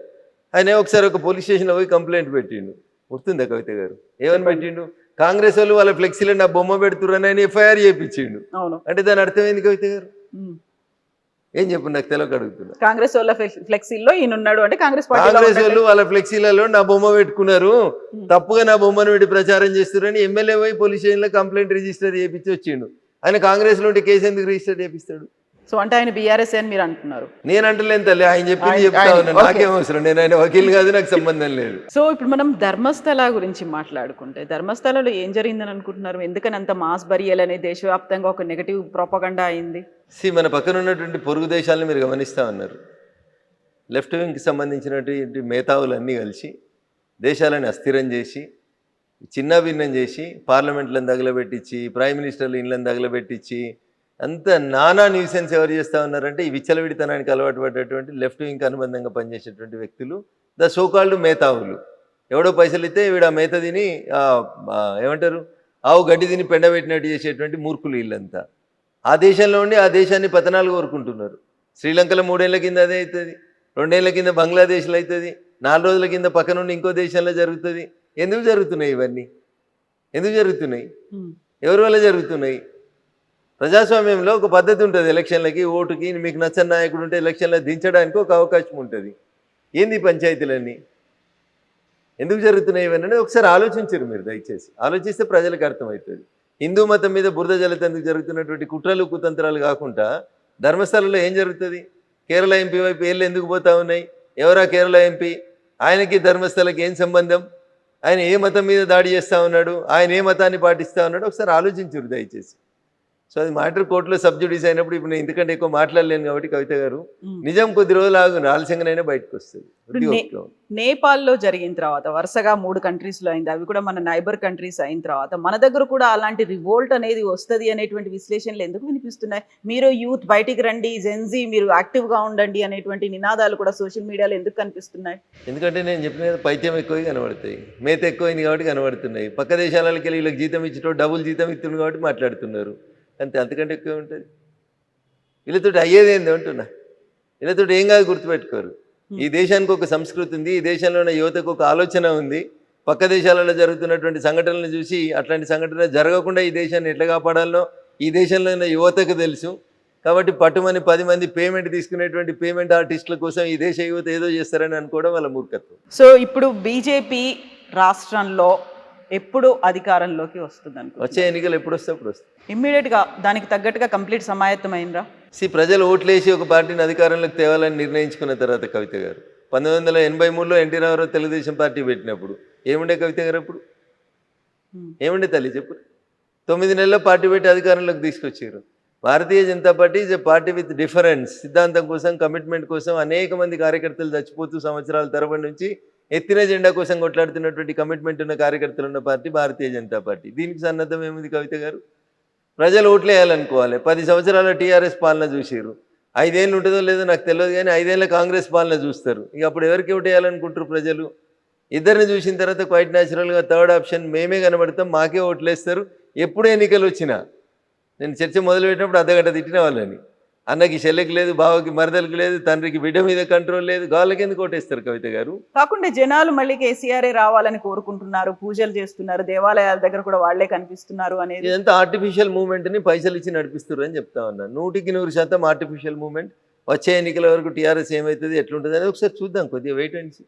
ఆయన ఒకసారి ఒక పోలీస్ స్టేషన్లో పోయి కంప్లైంట్ పెట్టిండు, గుర్తుందా కవిత గారు? ఏమని పెట్టిండు? కాంగ్రెస్ వాళ్ళు వాళ్ళ ఫ్లెక్సీలో నా బొమ్మ పెడుతుర్రని ఆయన ఎఫ్ఐఆర్ చేయించిండు. అంటే దాని అర్థమైంది కవిత గారు? ఏం చెప్పు నాకు తెలియక అడుగుతున్నా. కాంగ్రెస్ వాళ్ళ ఫ్లెక్సీల్లో ఈయన ఉన్నాడు అంటే కాంగ్రెస్ కాంగ్రెస్ పార్టీ వాళ్ళు వాళ్ళ ఫ్లెక్సీలలో నా బొమ్మ పెట్టుకున్నారు, తప్పుగా నా బొమ్మను పెట్టి ప్రచారం చేస్తున్నారని ఎమ్మెల్యే పోయి పోలీస్ స్టేషన్లో కంప్లైంట్ రిజిస్టర్ చేయించి వచ్చిండు. ఆయన కాంగ్రెస్లో ఉంటే కేసు ఎందుకు రిజిస్టర్ చేపిస్తాడు? సో అంటే ఆయన బీఆర్ఎస్ అని మీరు అంటున్నారు. నేను అంటలేను తల్లి, ఆయన చెప్పింది చెప్తా ఉన్నాను. నాకేం అవసరం, నేను ఆయన వకీల్ కాదు, నాకు సంబంధం లేదు. సో ఇప్పుడు మనం ధర్మస్థల గురించి మాట్లాడుకుంటే ధర్మస్థలలో ఏం జరిగిందని అనుకుంటున్నారు? ఎందుకని అంత మాస్ బరియల్ అనే దేశవ్యాప్తంగా ఒక నెగటివ్ ప్రొపగండా అయింది? మన పక్కన ఉన్నటువంటి పొరుగు దేశాలను మీరు గమనిస్తూ ఉన్నారు. లెఫ్ట్ వింగ్కి సంబంధించినటువంటి మేధావులన్నీ కలిసి దేశాలను అస్థిరం చేసి చిన్న భిన్నం చేసి పార్లమెంట్లను తగలబెట్టించి ప్రైమ్ మినిస్టర్లు ఇళ్ళని తగలబెట్టించి అంత నానా న్యూసెన్స్ ఎవరు చేస్తూ ఉన్నారంటే ఈ విచ్చలవిడితనానికి అలవాటు పడ్డటువంటి లెఫ్ట్ వింగ్కి అనుబంధంగా పనిచేసేటువంటి వ్యక్తులు, ద సోకాల్డ్ మేధావులు. ఎవడో పైసలు ఇస్తే వీడు ఆ మేత తిని ఏమంటారు ఆవు గడ్డి తిని పెండబెట్టినట్టు చేసేటువంటి మూర్ఖులు వీళ్ళంతా. ఆ దేశంలో ఉండి ఆ దేశాన్ని పతనాలు కోరుకుంటున్నారు. శ్రీలంకలో 3 ఏళ్ల కింద అదే అవుతుంది, 2 ఏళ్ల కింద బంగ్లాదేశ్లో అవుతుంది, 4 రోజుల కింద పక్క నుండి ఇంకో దేశంలో జరుగుతుంది. ఎందుకు జరుగుతున్నాయి ఇవన్నీ? ఎందుకు జరుగుతున్నాయి? ఎవరి వల్ల జరుగుతున్నాయి? ప్రజాస్వామ్యంలో ఒక పద్ధతి ఉంటుంది. ఎలక్షన్లకి ఓటుకి మీకు నచ్చని నాయకుడు ఉంటే ఎలక్షన్లో దించడానికి ఒక అవకాశం ఉంటుంది. ఏంది పంచాయతీలన్నీ? ఎందుకు జరుగుతున్నాయి ఇవన్నీ ఒకసారి ఆలోచించరు మీరు. దయచేసి ఆలోచిస్తే ప్రజలకు అర్థమవుతుంది. హిందూ మతం మీద బురద జల్లతందుకు జరుగుతున్నటువంటి కుట్రలు కుతంత్రాలు కాకుండా ధర్మస్థలంలో ఏం జరుగుతుంది? కేరళ ఎంపీ వైపు ఏళ్ళు ఎందుకు పోతా ఉన్నాయి? ఎవరా కేరళ ఎంపీ? ఆయనకి ధర్మస్థలకి ఏం సంబంధం? ఆయన ఏ మతం మీద దాడి చేస్తూ ఉన్నాడు? ఆయన ఏ మతాన్ని పాటిస్తూ ఉన్నాడు? ఒకసారి ఆలోచించరు దయచేసి. సో అది మ్యాటర్ కోర్టులో సబ్జుడీస్ అయినప్పుడు ఇప్పుడు నేను ఎందుకంటే ఎక్కువ మాట్లాడలేను కాబట్టి కవిత గారు నిజం కొద్ది రోజులు ఆగు, ఆలస్యంగానైనా బయటకు వస్తుంది. నేపాల్లో జరిగిన తర్వాత వరుసగా 3 కంట్రీస్లో అయింది, అవి కూడా మన నైబర్ కంట్రీస్ అయిన తర్వాత మన దగ్గర కూడా అలాంటి రివోల్ట్ అనేది వస్తుంది అనేటువంటి విశ్లేషణలు ఎందుకు వినిపిస్తున్నాయి? మీరు యూత్ బయటికి రండి, జెన్జీ మీరు యాక్టివ్గా ఉండండి అనేటువంటి నినాదాలు కూడా సోషల్ మీడియాలో ఎందుకు కనిపిస్తున్నాయి? ఎందుకంటే నేను చెప్పిన కదా పైత్యం ఎక్కువ కనబడతాయి, మేత ఎక్కువైంది కాబట్టి కనబడుతున్నాయి. పక్క దేశాలకి వెళ్ళి వీళ్ళకి జీతం ఇచ్చేటో డబుల్ జీతం ఇస్తుంది కాబట్టి మాట్లాడుతున్నారు అంతే, అంతకంటే ఎక్కువ ఉంటుంది. వీళ్ళతో అయ్యేది ఏంది అంటున్నా, వీళ్ళతో ఏం కాదు గుర్తుపెట్టుకోరు. ఈ దేశానికి ఒక సంస్కృతి ఉంది, ఈ దేశంలో ఉన్న యువతకు ఒక ఆలోచన ఉంది. పక్క దేశాలలో జరుగుతున్నటువంటి సంఘటనలను చూసి అట్లాంటి సంఘటన జరగకుండా ఈ దేశాన్ని ఎట్లా కాపాడాలో ఈ దేశంలో ఉన్న యువతకు తెలుసు. కాబట్టి పట్టుమని 10 మంది పేమెంట్ తీసుకునేటువంటి పేమెంట్ ఆర్టిస్టుల కోసం ఈ దేశ యువత ఏదో చేస్తారని అనుకోవడం వాళ్ళ మూర్ఖత్వం. సో ఇప్పుడు బీజేపీ రాష్ట్రంలో ఎప్పుడు అధికారంలోకి వస్తుంది అనుకో? వచ్చే ఎన్నికలు ఎప్పుడు వస్తే అప్పుడు వస్తాయి. ఇమ్మీడియట్గా దానికి తగ్గట్టుగా కంప్లీట్ సమాయత్తమైనరా? ప్రజలు ఓట్లేసి ఒక పార్టీని అధికారంలోకి తేవాలని నిర్ణయించుకున్న తర్వాత కవిత గారు 1983లో ఎన్టీ రామారావు తెలుగుదేశం పార్టీ పెట్టినప్పుడు ఏముండే కవిత గారు? అప్పుడు ఏముండే తల్లి చెప్పు? 9 నెలల్లో పార్టీ పెట్టి అధికారంలోకి తీసుకొచ్చారు. Bharatiya Janata Party is a party with difference. సిద్ధాంతం కోసం, కమిట్మెంట్ కోసం అనేక మంది కార్యకర్తలు చచ్చిపోతూ సంవత్సరాల తరబడి నుంచి ఎత్తిన జెండా కోసం కొట్లాడుతున్నటువంటి కమిట్మెంట్ ఉన్న కార్యకర్తలు ఉన్న పార్టీ భారతీయ జనతా పార్టీ. దీనికి సన్నద్ధం ఏముంది కవిత గారు? ప్రజలు ఓట్లేయాలనుకోవాలి. 10 సంవత్సరాల టీఆర్ఎస్ పాలన చూసారు. 5 ఏళ్ళు ఉంటుందో లేదో నాకు తెలియదు కానీ 5 ఏళ్ళ కాంగ్రెస్ పాలన చూస్తారు. ఇక అప్పుడు ఎవరికి ఓటేయాలనుకుంటారు ప్రజలు? ఇద్దరిని చూసిన తర్వాత క్వైట్ న్యాచురల్గా థర్డ్ ఆప్షన్ మేమే కనబడతాం, మాకే ఓట్లేస్తారు. ఎప్పుడు ఎన్నికలు వచ్చినా నేను చర్చ మొదలుపెట్టినప్పుడు అర్ధగంట తిట్టిన వాళ్ళని. అన్నకి చెల్లెకి లేదు, బావకి మరదలకి లేదు, తండ్రికి బిడ్డ మీద కంట్రోల్ లేదు, గాళ్ళకి ఎందుకు ఓటేస్తారు కవిత గారు? కాకుండా జనాలు మళ్ళీ కేసీఆరే రావాలని కోరుకుంటున్నారు, పూజలు చేస్తున్నారు, దేవాలయాల దగ్గర కూడా వాళ్లే కనిపిస్తున్నారు అనేది ఇదంతా ఆర్టిఫిషియల్ మూవ్మెంట్ని పైసలు ఇచ్చి నడిపిస్తారు అని చెప్తా ఉన్నాను. 100% ఆర్టిఫిషియల్ మూవ్మెంట్. వచ్చే ఎన్నికల వరకు టీఆర్ఎస్ ఏమవుతుంది ఎట్లుంటుంది అనేది ఒకసారి చూద్దాం, కొద్దిగా వెయిట్ అండ్ సీ.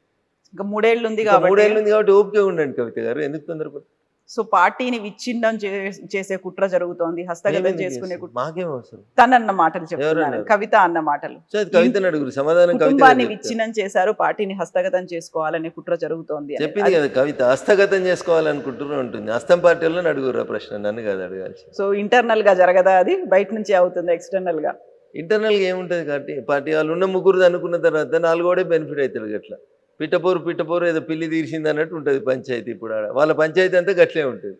ఇంకా 3 ఏళ్ళు ఉంది కాబట్టి ఓపిక ఉండండి కవిత గారు, ఎందుకు తొందరపడి. సో పార్టీని విచ్ఛిన్నం చేసే కుట్ర జరుగుతోంది, హస్తగతం చేసుకునే కుట్ర. మాకేం అవసరం? తనన్న మాటలు చెప్తున్నారు, కవిత అన్న మాటలు. కవిత అడుగురు సమాధానం. కుటుంబాన్ని విచ్ఛిన్నం చేశారు, పార్టీని హస్తగతం చేసుకోవాలనే కుట్ర జరుగుతోంది చెప్పింది కదా కవిత. హస్తగతం చేసుకోవాలనుకుంటున్నా ఉంటుంది. హస్తం పార్టీలో అడుగురు ప్రశ్న, నన్ను కాదు అడగాల్సి. సో ఇంటర్నల్ గా జరగదా అది? బయట నుంచి అవుతుంది ఎక్స్టర్నల్ గా? ఇంటర్నల్గా ఏముంటుంది కాబట్టి పార్టీ వాళ్ళు ఉన్న 3 అనుకున్న తర్వాత 4 బెనిఫిట్ అవుతుంది. గట్లా పిట్టపోరు ఏదో పిల్లి తీర్చింది అన్నట్టు ఉంటుంది పంచాయతీ. ఇప్పుడు వాళ్ళ పంచాయతీ అంతా గట్లే ఉంటుంది.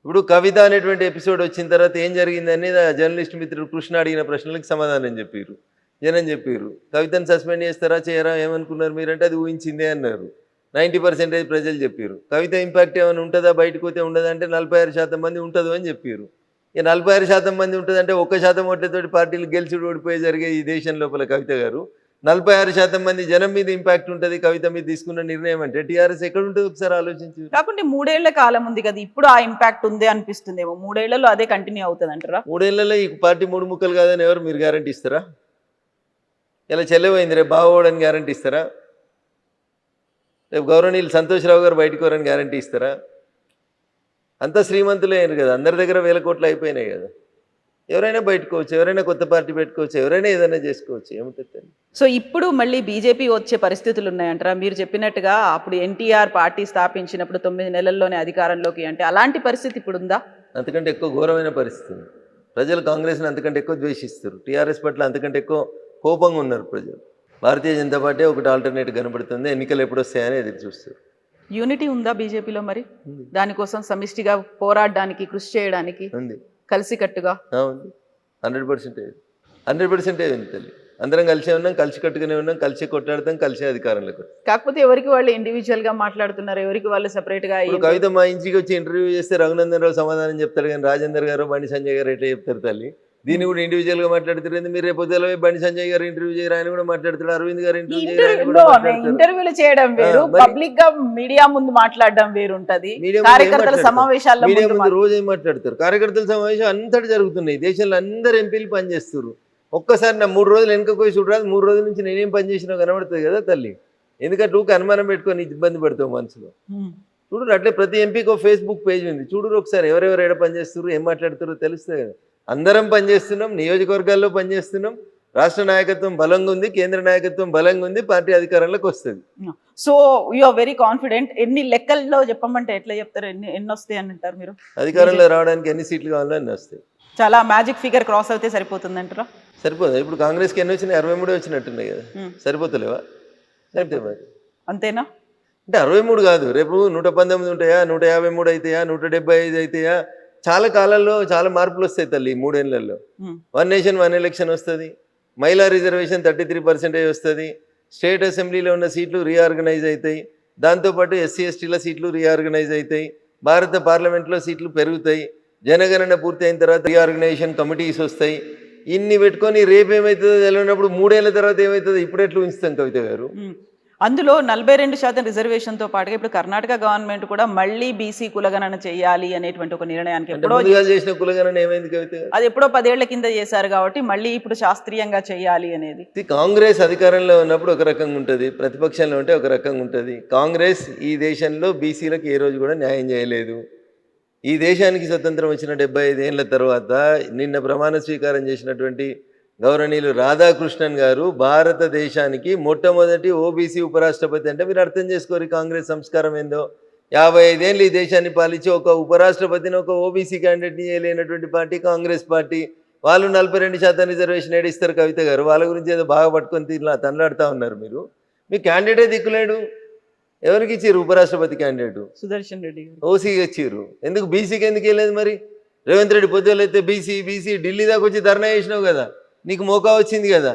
ఇప్పుడు కవిత అనేటువంటి ఎపిసోడ్ వచ్చిన తర్వాత ఏం జరిగిందని జర్నలిస్ట్ మిత్రుడు కృష్ణ అడిగిన ప్రశ్నలకు సమాధానం చెప్పారు, జనం చెప్పారు. కవితను సస్పెండ్ చేస్తారా చేయరా ఏమనుకున్నారు మీరంటే అది ఊహించిందే అన్నారు. 90% ప్రజలు చెప్పారు. కవిత ఇంపాక్ట్ ఏమైనా ఉంటుందా బయటకు పోతే ఉండదంటే 46% మంది ఉంటుంది అని చెప్పారు. ఇక 46% మంది ఉంటుందంటే 1% ఓట్లతోటి పార్టీలు గెలిచి ఓడిపోయి జరిగే ఈ దేశం లోపల కవిత గారు 46% మంది జనం మీద ఇంపాక్ట్ ఉంటుంది కవిత మీద తీసుకున్న నిర్ణయం అంటే టీఆర్ఎస్ ఎక్కడ ఉంటుంది ఒకసారి ఆలోచించు. కాకుంటే 3 ఏళ్ల కాలం ఉంది కదా, ఇప్పుడు ఆ ఇంపాక్ట్ ఉంది అనిపిస్తుందేమో. 3 ఏళ్లలో అదే కంటిన్యూ అవుతుంది అంటారా? 3 ఏళ్లలో ఈ పార్టీ 3 ముక్కలు కాదని ఎవరు మీరు గ్యారంటీ ఇస్తారా? ఇలా చెల్లెపోయింది రేపు బాగోవడానికి గ్యారంటీ ఇస్తారా? రేపు గౌరవనీయులు సంతోష్రావు గారు బయటకు వరని గ్యారంటీ ఇస్తారా? అంతా శ్రీమంతులే అయినారు కదా, అందరి దగ్గర 1000 కోట్లు అయిపోయినాయి కదా. ఎవరైనా బయటకోవచ్చు, ఎవరైనా కొత్త పార్టీ పెట్టుకోవచ్చు, ఎవరైనా ఏదైనా చేసుకోవచ్చు, ఏముంటుంది. సో ఇప్పుడు మళ్ళీ బీజేపీ వచ్చే పరిస్థితులు ఉన్నాయంటారా? మీరు చెప్పినట్టుగా అప్పుడు ఎన్టీఆర్ పార్టీ స్థాపించినప్పుడు 9 నెలల్లోనే అధికారంలోకి అంటే అలాంటి పరిస్థితి ఇప్పుడు ఉందా? అంతకంటే ఎక్కువ ఘోరమైన పరిస్థితి ఉంది. ప్రజలు కాంగ్రెస్ని అంతకంటే ఎక్కువ ద్వేషిస్తారు, టీఆర్ఎస్ పట్ల అంతకంటే ఎక్కువ కోపంగా ఉన్నారు ప్రజలు. భారతీయ జనతా పార్టీ ఒకటి ఆల్టర్నేట్ కనబడుతుంది, ఎన్నికలు ఎప్పుడు వస్తాయని ఎదురు చూస్తారు. యూనిటీ ఉందా బీజేపీలో? మరి దానికోసం సమిష్టిగా పోరాడడానికి కృషి చేయడానికి ఉంది, కలిసికట్టుగా ఉంది. 100% ఉంది తల్లి. అందరం కలిసే ఉన్నాం, కలిసి కట్టుకునే ఉన్నాం, కలిసి కొట్లాడతాం, కలిసే అధికారంలోకి వస్తాం. కాకపోతే ఎవరికి వాళ్ళు ఇండివిజువల్ గా మాట్లాడుతున్నారు, ఎవరికి వాళ్ళు సెపరేట్ గా. ఇప్పుడు కవిత మా ఇంటికి వచ్చి ఇంటర్వ్యూ చేస్తే రఘునందన్ రావు సమాధానం చెప్తారు, కానీ రాజేందర్ గారు బండి సంజయ్ గారు ఎట్లా చెప్తారు తల్లి? దీన్ని కూడా ఇండివిజువల్ గా మాట్లాడుతారు. మీరు రేపు పొద్దున బండి సంజయ్ గారు ఇంటర్వ్యూ చేయరు, ఆయన కూడా మాట్లాడతాడు. అరవింద్ గారు ఇంటర్వ్యూలు చేయడం వేరు, పబ్లిక్ గా మీడియా ముందు మాట్లాడడం వేరు ఉంటది. కార్యకర్తల సమావేశాల్లో మీడియా ముందు రోజు ఏం మాట్లాడతారు? కార్యకర్తల సమావేశం అంతటి జరుగుతున్నాయి, దేశంలో అందరు ఎంపీలు పనిచేస్తారు. ఒక్కసారి నా 3 రోజులు వెనక పోయి చూడరాదు, 3 రోజుల నుంచి నేనేం పని చేసినా కనబడుతుంది కదా తల్లి. ఎందుకంటే ఊరికి అనుమానం పెట్టుకొని ఇబ్బంది పడతావు మనసులో. చూడు అట్లే ప్రతి ఎంపీకి ఫేస్బుక్ పేజ్ ఉంది, చూడు ఒకసారి ఎవరెవరు ఎక్కడ పనిచేస్తారు, ఏం మాట్లాడుతారో తెలుస్తుంది కదా. అందరం పనిచేస్తున్నాం, నియోజకవర్గాల్లో పనిచేస్తున్నాం, రాష్ట్ర నాయకత్వం బలంగా ఉంది, కేంద్ర నాయకత్వం బలంగా ఉంది, పార్టీ అధికారంలోకి వస్తుంది. So you are very confident. ఎన్ని లెక్కల్లో చెప్పమంటే ఎట్లా చెప్తారు? ఎన్ని వస్తాయి అని అంటారు మీరు? అధికారంలో రావడానికి ఎన్ని సీట్లు కావాలో అన్ని వస్తాయి. చాలా మ్యాజిక్ ఫిగర్ క్రాస్ అయితే సరిపోతుంది అంటారా? సరిపోదు. ఇప్పుడు కాంగ్రెస్కి ఎన్ని వచ్చినాయి? 63 వచ్చినట్టున్నాయి కదా, సరిపోతలేవా? అంతే మరి, అంతేనా? అంటే 63 కాదు, రేపు 119 ఉంటాయా, 153 అవుతాయా, 175 అవుతాయా? చాలా కాలంలో చాలా మార్పులు వస్తాయి తల్లి. 3 ఏళ్లలో 1 నేషన్ 1 ఎలక్షన్ వస్తుంది, మహిళా రిజర్వేషన్ 33% వస్తుంది, స్టేట్ అసెంబ్లీలో ఉన్న సీట్లు రీఆర్గనైజ్ అవుతాయి, దాంతోపాటు ఎస్సీ ఎస్టీల సీట్లు రీఆర్గనైజ్ అవుతాయి, భారత పార్లమెంట్లో సీట్లు పెరుగుతాయి, జనగణన పూర్తి అయిన తర్వాత రీఆర్గనైజేషన్ కమిటీస్ వస్తాయి. ఇన్ని పెట్టుకొని రేపు ఏమవుతుందో తెలియనప్పుడు 3 ఏళ్ల తర్వాత ఏమవుతుందో ఇప్పుడు ఎట్లా ఉంచుతాం కవిత గారు? అందులో 42% రిజర్వేషన్తో పాటుగా ఇప్పుడు కర్ణాటక గవర్నమెంట్ కూడా మళ్ళీ బీసీ కులగణన చేయాలి అనేటువంటి ఒక నిర్ణయానికి ఎప్పుడో చేసిన కులగణన ఏమైంది కవిత? అది ఎప్పుడో 10 ఏళ్ల కింద చేశారు కాబట్టి మళ్ళీ ఇప్పుడు శాస్త్రీయంగా చేయాలి అనేది. కాంగ్రెస్ అధికారంలో ఉన్నప్పుడు ఒక రకంగా ఉంటుంది, ప్రతిపక్షంలో ఉంటే ఒక రకంగా ఉంటుంది. కాంగ్రెస్ ఈ దేశంలో బీసీలకు ఏ రోజు కూడా న్యాయం చేయలేదు. ఈ దేశానికి స్వతంత్రం వచ్చిన 75 ఏళ్ల తర్వాత నిన్న ప్రమాణ స్వీకారం చేసినటువంటి గౌరవనీయులు రాధాకృష్ణన్ గారు భారతదేశానికి మొట్టమొదటి ఓబీసీ ఉపరాష్ట్రపతి. అంటే మీరు అర్థం చేసుకోరు కాంగ్రెస్ సంస్కారం ఏందో. 55 ఏళ్ళు ఈ దేశాన్ని పాలించి ఒక ఉపరాష్ట్రపతిని ఒక ఓబీసీ క్యాండిడేట్ని చేయలేనటువంటి పార్టీ కాంగ్రెస్ పార్టీ. వాళ్ళు 42% రిజర్వేషన్ ఏడిస్తారు కవిత గారు. వాళ్ళ గురించి ఏదో బాగా పట్టుకొని తనలాడుతూ ఉన్నారు మీరు. మీ క్యాండిడేట్ దిక్కులేడు. ఎవరికి ఇచ్చారు ఉపరాష్ట్రపతి క్యాండిడేట్? సుదర్శన్ రెడ్డి గారు ఓసీకి ఇచ్చారు. ఎందుకు బీసీకి ఎందుకు వెళ్ళలేదు మరి? రేవంత్ రెడ్డి పొద్దులు అయితే బీసీ ఢిల్లీ దాకా వచ్చి ధర్నా చేసినావు కదా, నీకు మోకా వచ్చింది కదా,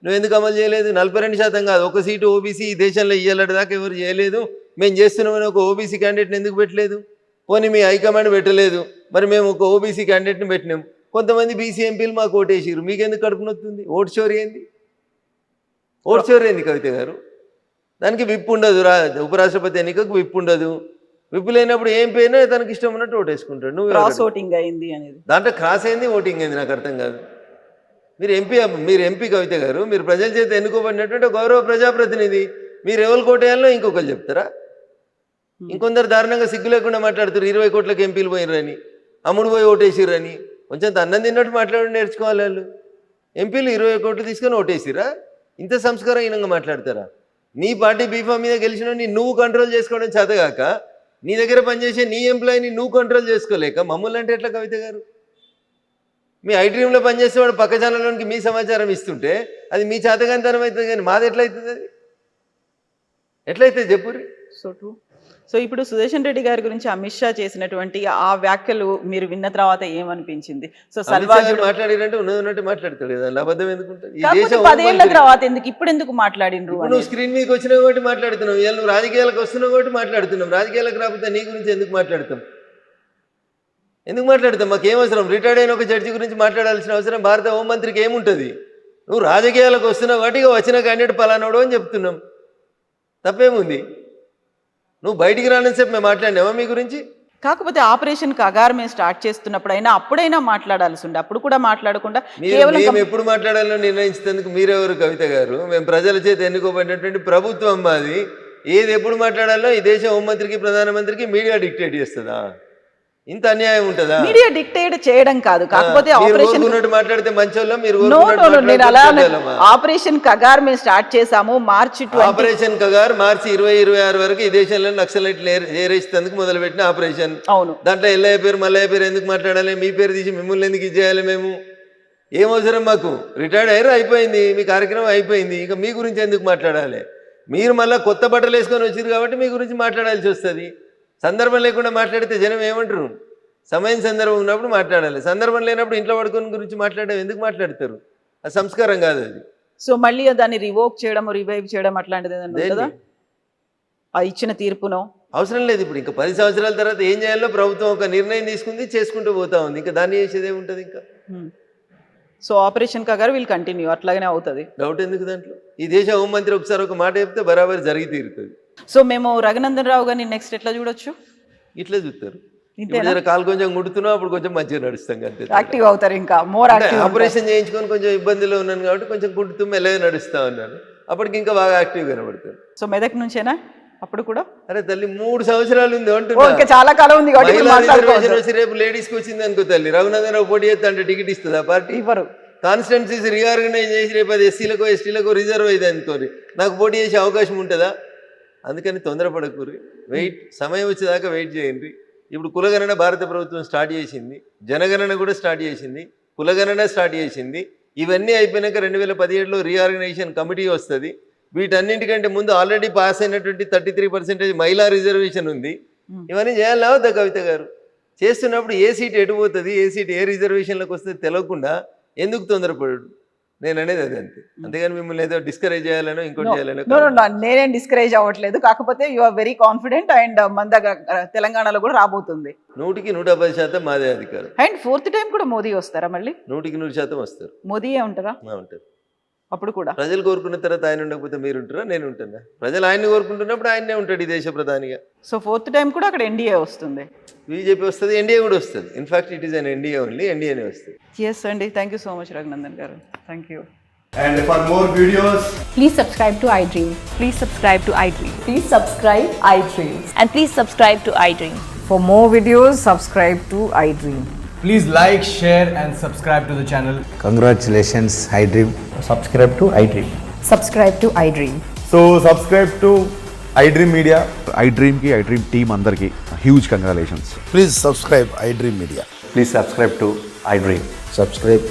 నువ్వు ఎందుకు అమలు చేయలేదు? 42% కాదు, ఒక సీటు ఓబీసీ ఈ దేశంలో ఇయ్యాలట దాకా ఎవరు చేయలేదు. మేము చేస్తున్నామని ఒక ఓబీసీ క్యాండిడేట్ని ఎందుకు పెట్టలేదు? పోనీ మీ హైకమాండ్ పెట్టలేదు, మరి మేము ఒక ఓబీసీ క్యాండిడేట్ని పెట్టినాం. కొంతమంది బీసీ ఎంపీలు మాకు ఓటేసారు, మీకెందుకు కడుపు నొత్తుంది? ఓటు చోరీ ఏంది? ఓటు చోరీ ఏంది కవిత గారు? దానికి విప్ ఉండదు, ఉపరాష్ట్రపతి ఎన్నికకు విప్ ఉండదు. విప్ లేనప్పుడు ఏం పోయినా తనకి ఇష్టం ఉన్నట్టు ఓటేసుకుంటాడు. నువ్వు క్రాస్ ఓటింగ్ అయింది అనేది దాంట్లో క్రాస్ అయింది, ఓటింగ్ అయింది, నాకు అర్థం కాదు. మీరు ఎంపీ కవిత గారు, మీరు ప్రజల చేత ఎన్నుకోబడినటువంటి గౌరవ ప్రజాప్రతినిధి. మీరు ఎవరు కోటేయాలో ఇంకొకరు చెప్తారా? ఇంకొందరు దారుణంగా సిగ్గు లేకుండా మాట్లాడుతారు, 20 కోట్లకు ఎంపీలు పోయినరని, అమ్ముడు పోయి ఓటేసిరని. కొంచెం అన్నం తిన్నట్టు మాట్లాడి నేర్చుకోవాలి వాళ్ళు. ఎంపీలు 20 కోట్లు తీసుకొని ఓటేసిరా? ఇంత సంస్కారహీనంగా మాట్లాడతారా? నీ పార్టీ బీఫామ్ మీద గెలిచిన నువ్వు కంట్రోల్ చేసుకోవడం చేతగాక, నీ దగ్గర పనిచేసే నీ ఎంప్లాయీని నువ్వు కంట్రోల్ చేసుకోలేక మమ్మల్ని అంటే ఎట్లా కవిత గారు? మీ ఐడ్రీమ్లో పనిచేసే వాడు పక్క ఛానల్లోనికి మీ సమాచారం ఇస్తుంటే అది మీ చేతగానితనం అవుతుంది, కానీ మాది ఎట్లయితుంది? అది ఎట్లయితే చెప్పుర్రి. So true. సో ఇప్పుడు సుదర్శన్ రెడ్డి గారి గురించి అమిత్ షా చేసినటువంటి ఆ వ్యాఖ్యలు మీరు విన్న తర్వాత ఏమనిపించింది? సో మాట్లాడినంటే ఉన్నట్టు మాట్లాడతాడు కదా, అబద్ధం ఎందుకుంటుంది? 10 ఏళ్ల తర్వాత ఎందుకు ఇప్పుడు ఎందుకు మాట్లాడినరు? నువ్వు స్క్రీన్ మీదకి వచ్చినావు కాబట్టి మాట్లాడుతున్నావు, ఇవాళ నువ్వు రాజకీయాలకు వస్తున్నావు కాబట్టి మాట్లాడుతున్నావు. రాజకీయాలకు రాకపోతే నీ గురించి ఎందుకు మాట్లాడతాం? మాకేం అవసరం? రిటైర్డ్ అయిన ఒక జడ్జి గురించి మాట్లాడాల్సిన అవసరం భారత హోంమంత్రికి ఏముంటుంది? నువ్వు రాజకీయాలకు వస్తున్నావు కాబట్టి ఇక వచ్చిన క్యాండిడేట్ పలానాడు అని చెప్తున్నాం. తప్పేముంది? నువ్వు బయటికి రాని సేపు మేము మాట్లాడినావా మీ గురించి? కాకపోతే ఆపరేషన్ కగార్ మేము స్టార్ట్ చేస్తున్నప్పుడైనా అప్పుడైనా మాట్లాడాల్సి ఉండే, అప్పుడు కూడా మాట్లాడకుండా మేము ఎప్పుడు మాట్లాడాలో నిర్ణయించేందుకు మీరెవరు కవిత గారు? మేము ప్రజల చేత ఎన్నుకోబడినటువంటి ప్రభుత్వం మాది. ఏది ఎప్పుడు మాట్లాడాలో ఈ దేశ హోంమంత్రికి ప్రధానమంత్రికి మీడియా డిక్టేట్ చేస్తుందా? ఇంత అన్యాయం ఉంటుందా? మీడియా డిక్టేట్ చేయడం కాదు, కాకపోతే ఆపరేషన్ మాట్లాడితే మంచోళ్ళం మీరు. నేను అలా ఆపరేషన్ కగార్ మేము స్టార్ట్ చేసాము మార్చి ఆపరేషన్ కగార్ మార్చి 2026 వరకు ఈ దేశంలో నక్సలైట్లు ఏరేసేందుకు మొదలుపెట్టిన ఆపరేషన్. అవును, దాంట్లో ఎల్లయ్య పేరు మల్లయ్య పేరు ఎందుకు మాట్లాడాలి? మీ పేరు తీసి మిమ్మల్ని ఎందుకు ఇచ్చేయాలి? మేము ఏం అవసరం మాకు? రిటైర్డ్ అయ్యారు, అయిపోయింది మీ కార్యక్రమం అయిపోయింది. ఇక మీ గురించి ఎందుకు మాట్లాడాలి? మీరు మళ్ళీ కొత్త బట్టలు వేసుకొని వచ్చారు కాబట్టి మీ గురించి మాట్లాడాల్సి వస్తుంది. సందర్భం లేకుండా మాట్లాడితే జనం ఏమంటారు? సమయం సందర్భం ఉన్నప్పుడు మాట్లాడాలి, సందర్భం లేనప్పుడు ఇంట్లో పడుకొని గురించి మాట్లాడడం ఎందుకు మాట్లాడతారు? అది సంస్కారం కాదు అది. సో మళ్ళీ దాన్ని రివోక్ చేయడం రివైవ్ చేయడం అట్లాంటిది ఏదైనా ఆ ఇచ్చిన తీర్పునో అవసరం లేదు. ఇప్పుడు ఇంకా 10 సంవత్సరాల తర్వాత ఏం చేయాలో ప్రభుత్వం ఒక నిర్ణయం తీసుకుంది, చేసుకుంటూ పోతా ఉంది. ఇంకా దాన్ని చేసేది ఏముంటుంది ఇంకా? So operation Kagar will continue, అట్లాగనే అవుతుంది. డౌట్ ఎందుకు దాంట్లో? ఈ దేశ హోంమంత్రి ఒకసారి ఒక మాట చెప్తే బరాబర్ జరిగి తీరుతుంది. సో మేము రఘునందన్ రావు గారిని నెక్స్ట్ ఎట్లా చూడొచ్చు? ఇట్లా చూస్తారు. కాలు కొంచెం గుడుతున్నావు, అప్పుడు కొంచెం మంచిగా నడుస్తాం అంతే. యాక్టివ్ అవుతారు, ఇంకా మోర్ యాక్టివ్. ఆపరేషన్ చేయించుకొని కొంచెం ఇబ్బందిలో ఉన్నాను కాబట్టి కొంచెం గుడుతూ మెల్లగా నడుస్తా ఉన్నాను. అప్పటికి ఇంకా బాగా యాక్టివ్ కనబడతాను. సో మెదక్ నుంచేనా అప్పుడు కూడా? అరే తల్లి 3 సంవత్సరాలు ఉంది అంటున్నా. చాలా కాలం ఉంది రేపు లేడీస్ కి వచ్చింది అనుకో తల్లి, రఘునందన్ రావు పోటీ చేస్తా అంటే టికెట్ ఇస్తుందా పార్టీ? ఇవ్వరు. కాన్స్టిట్యున్సీస్ రీఆర్గనైజ్ చేసి రేపు అది ఎస్సీలకు ఎస్టీలకు రిజర్వ్ అయింది అనుకోరి, నాకు పోటీ చేసే అవకాశం ఉంటుందా? అందుకని తొందరపడకూరి, వెయిట్, సమయం వచ్చేదాకా వెయిట్ చేయండి. ఇప్పుడు కులగణన భారత ప్రభుత్వం స్టార్ట్ చేసింది, జనగణన కూడా స్టార్ట్ చేసింది, కులగణన స్టార్ట్ చేసింది. ఇవన్నీ అయిపోయినాక 2017లో రీఆర్గనైజేషన్ కమిటీ వస్తుంది. వీటన్నింటికంటే ముందు ఆల్రెడీ పాస్ అయినటువంటి 33% మహిళా రిజర్వేషన్ ఉంది. ఇవన్నీ చేయాలా వద్దా కవిత గారు? చేస్తున్నప్పుడు ఏ సీట్ ఎటు పోతుంది, ఏ సీట్ ఏ రిజర్వేషన్లకు వస్తుంది తెలియకుండా ఎందుకు తొందరపడు? నేను అనేది అది అంతే. అంతేగాని మిమ్మల్ని ఏదో డిస్కరేజ్ చేయాలనో ఇంకోటి చేయాలనో. నేనేం డిస్కరేజ్ అవ్వట్లేదు, కాకపోతే you are very confident. And మన దగ్గర తెలంగాణలో కూడా రాబోతుంది. 100% మాదే అధికారం. అండ్ 4th టైం కూడా మోదీ వస్తారా? మళ్ళీ 100% వస్తారు. మోదీయే ఉంటారా? ఉంటారు. అప్పుడు కూడా ప్రజలు కోరుకున్న తర్వాత ఆయన ఉండకపోతే మీరు ఉంటారా? నేను ఉంటున్నా. ప్రజలు ఆయన్ని కోరుకుంటున్నప్పుడు ఆయనే ఉంటాడు ఈ దేశ ప్రధానిగా. సో 4th టైం కూడా అక్కడ ఎన్డీఏ వస్తుంది, బీజేపీ వస్తుంది, ఎన్డీఏ కూడా వస్తుంది. In fact it is an NDA only, ఎన్డీఏనే వస్తుంది. ఎస్ అండి, thank you so much Raghunandan garu. Thank you. And for more videos, please subscribe to iDream. Please subscribe to iDream. Please subscribe iDream. And please subscribe to iDream. For more videos, subscribe to iDream. please like, share and subscribe to the channel. Congratulations, iDream. Subscribe to iDream. Subscribe to iDream. So subscribe to iDream Media. iDream ki iDream team andarki huge congratulations. Please subscribe iDream Media. Please subscribe to iDream. Subscribe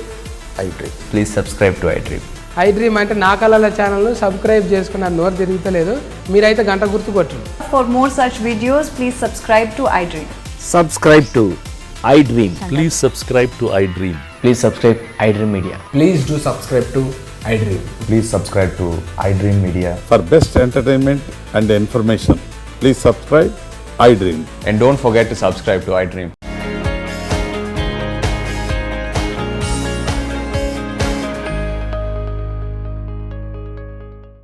iDream. Please subscribe to iDream. iDream అంటే నా కళల ఛానల్ను subscribe చేసుకున్న నోరు తిరుగుతలేదు, మీరైతే గంట గుర్తు కొట్టండి. For more such videos, please subscribe to iDream. Subscribe to iDream. Please subscribe to iDream. Please subscribe iDream Media. Please do subscribe to iDream. Please subscribe to iDream Media. For best entertainment and information, please subscribe iDream. And don't forget to subscribe to iDream.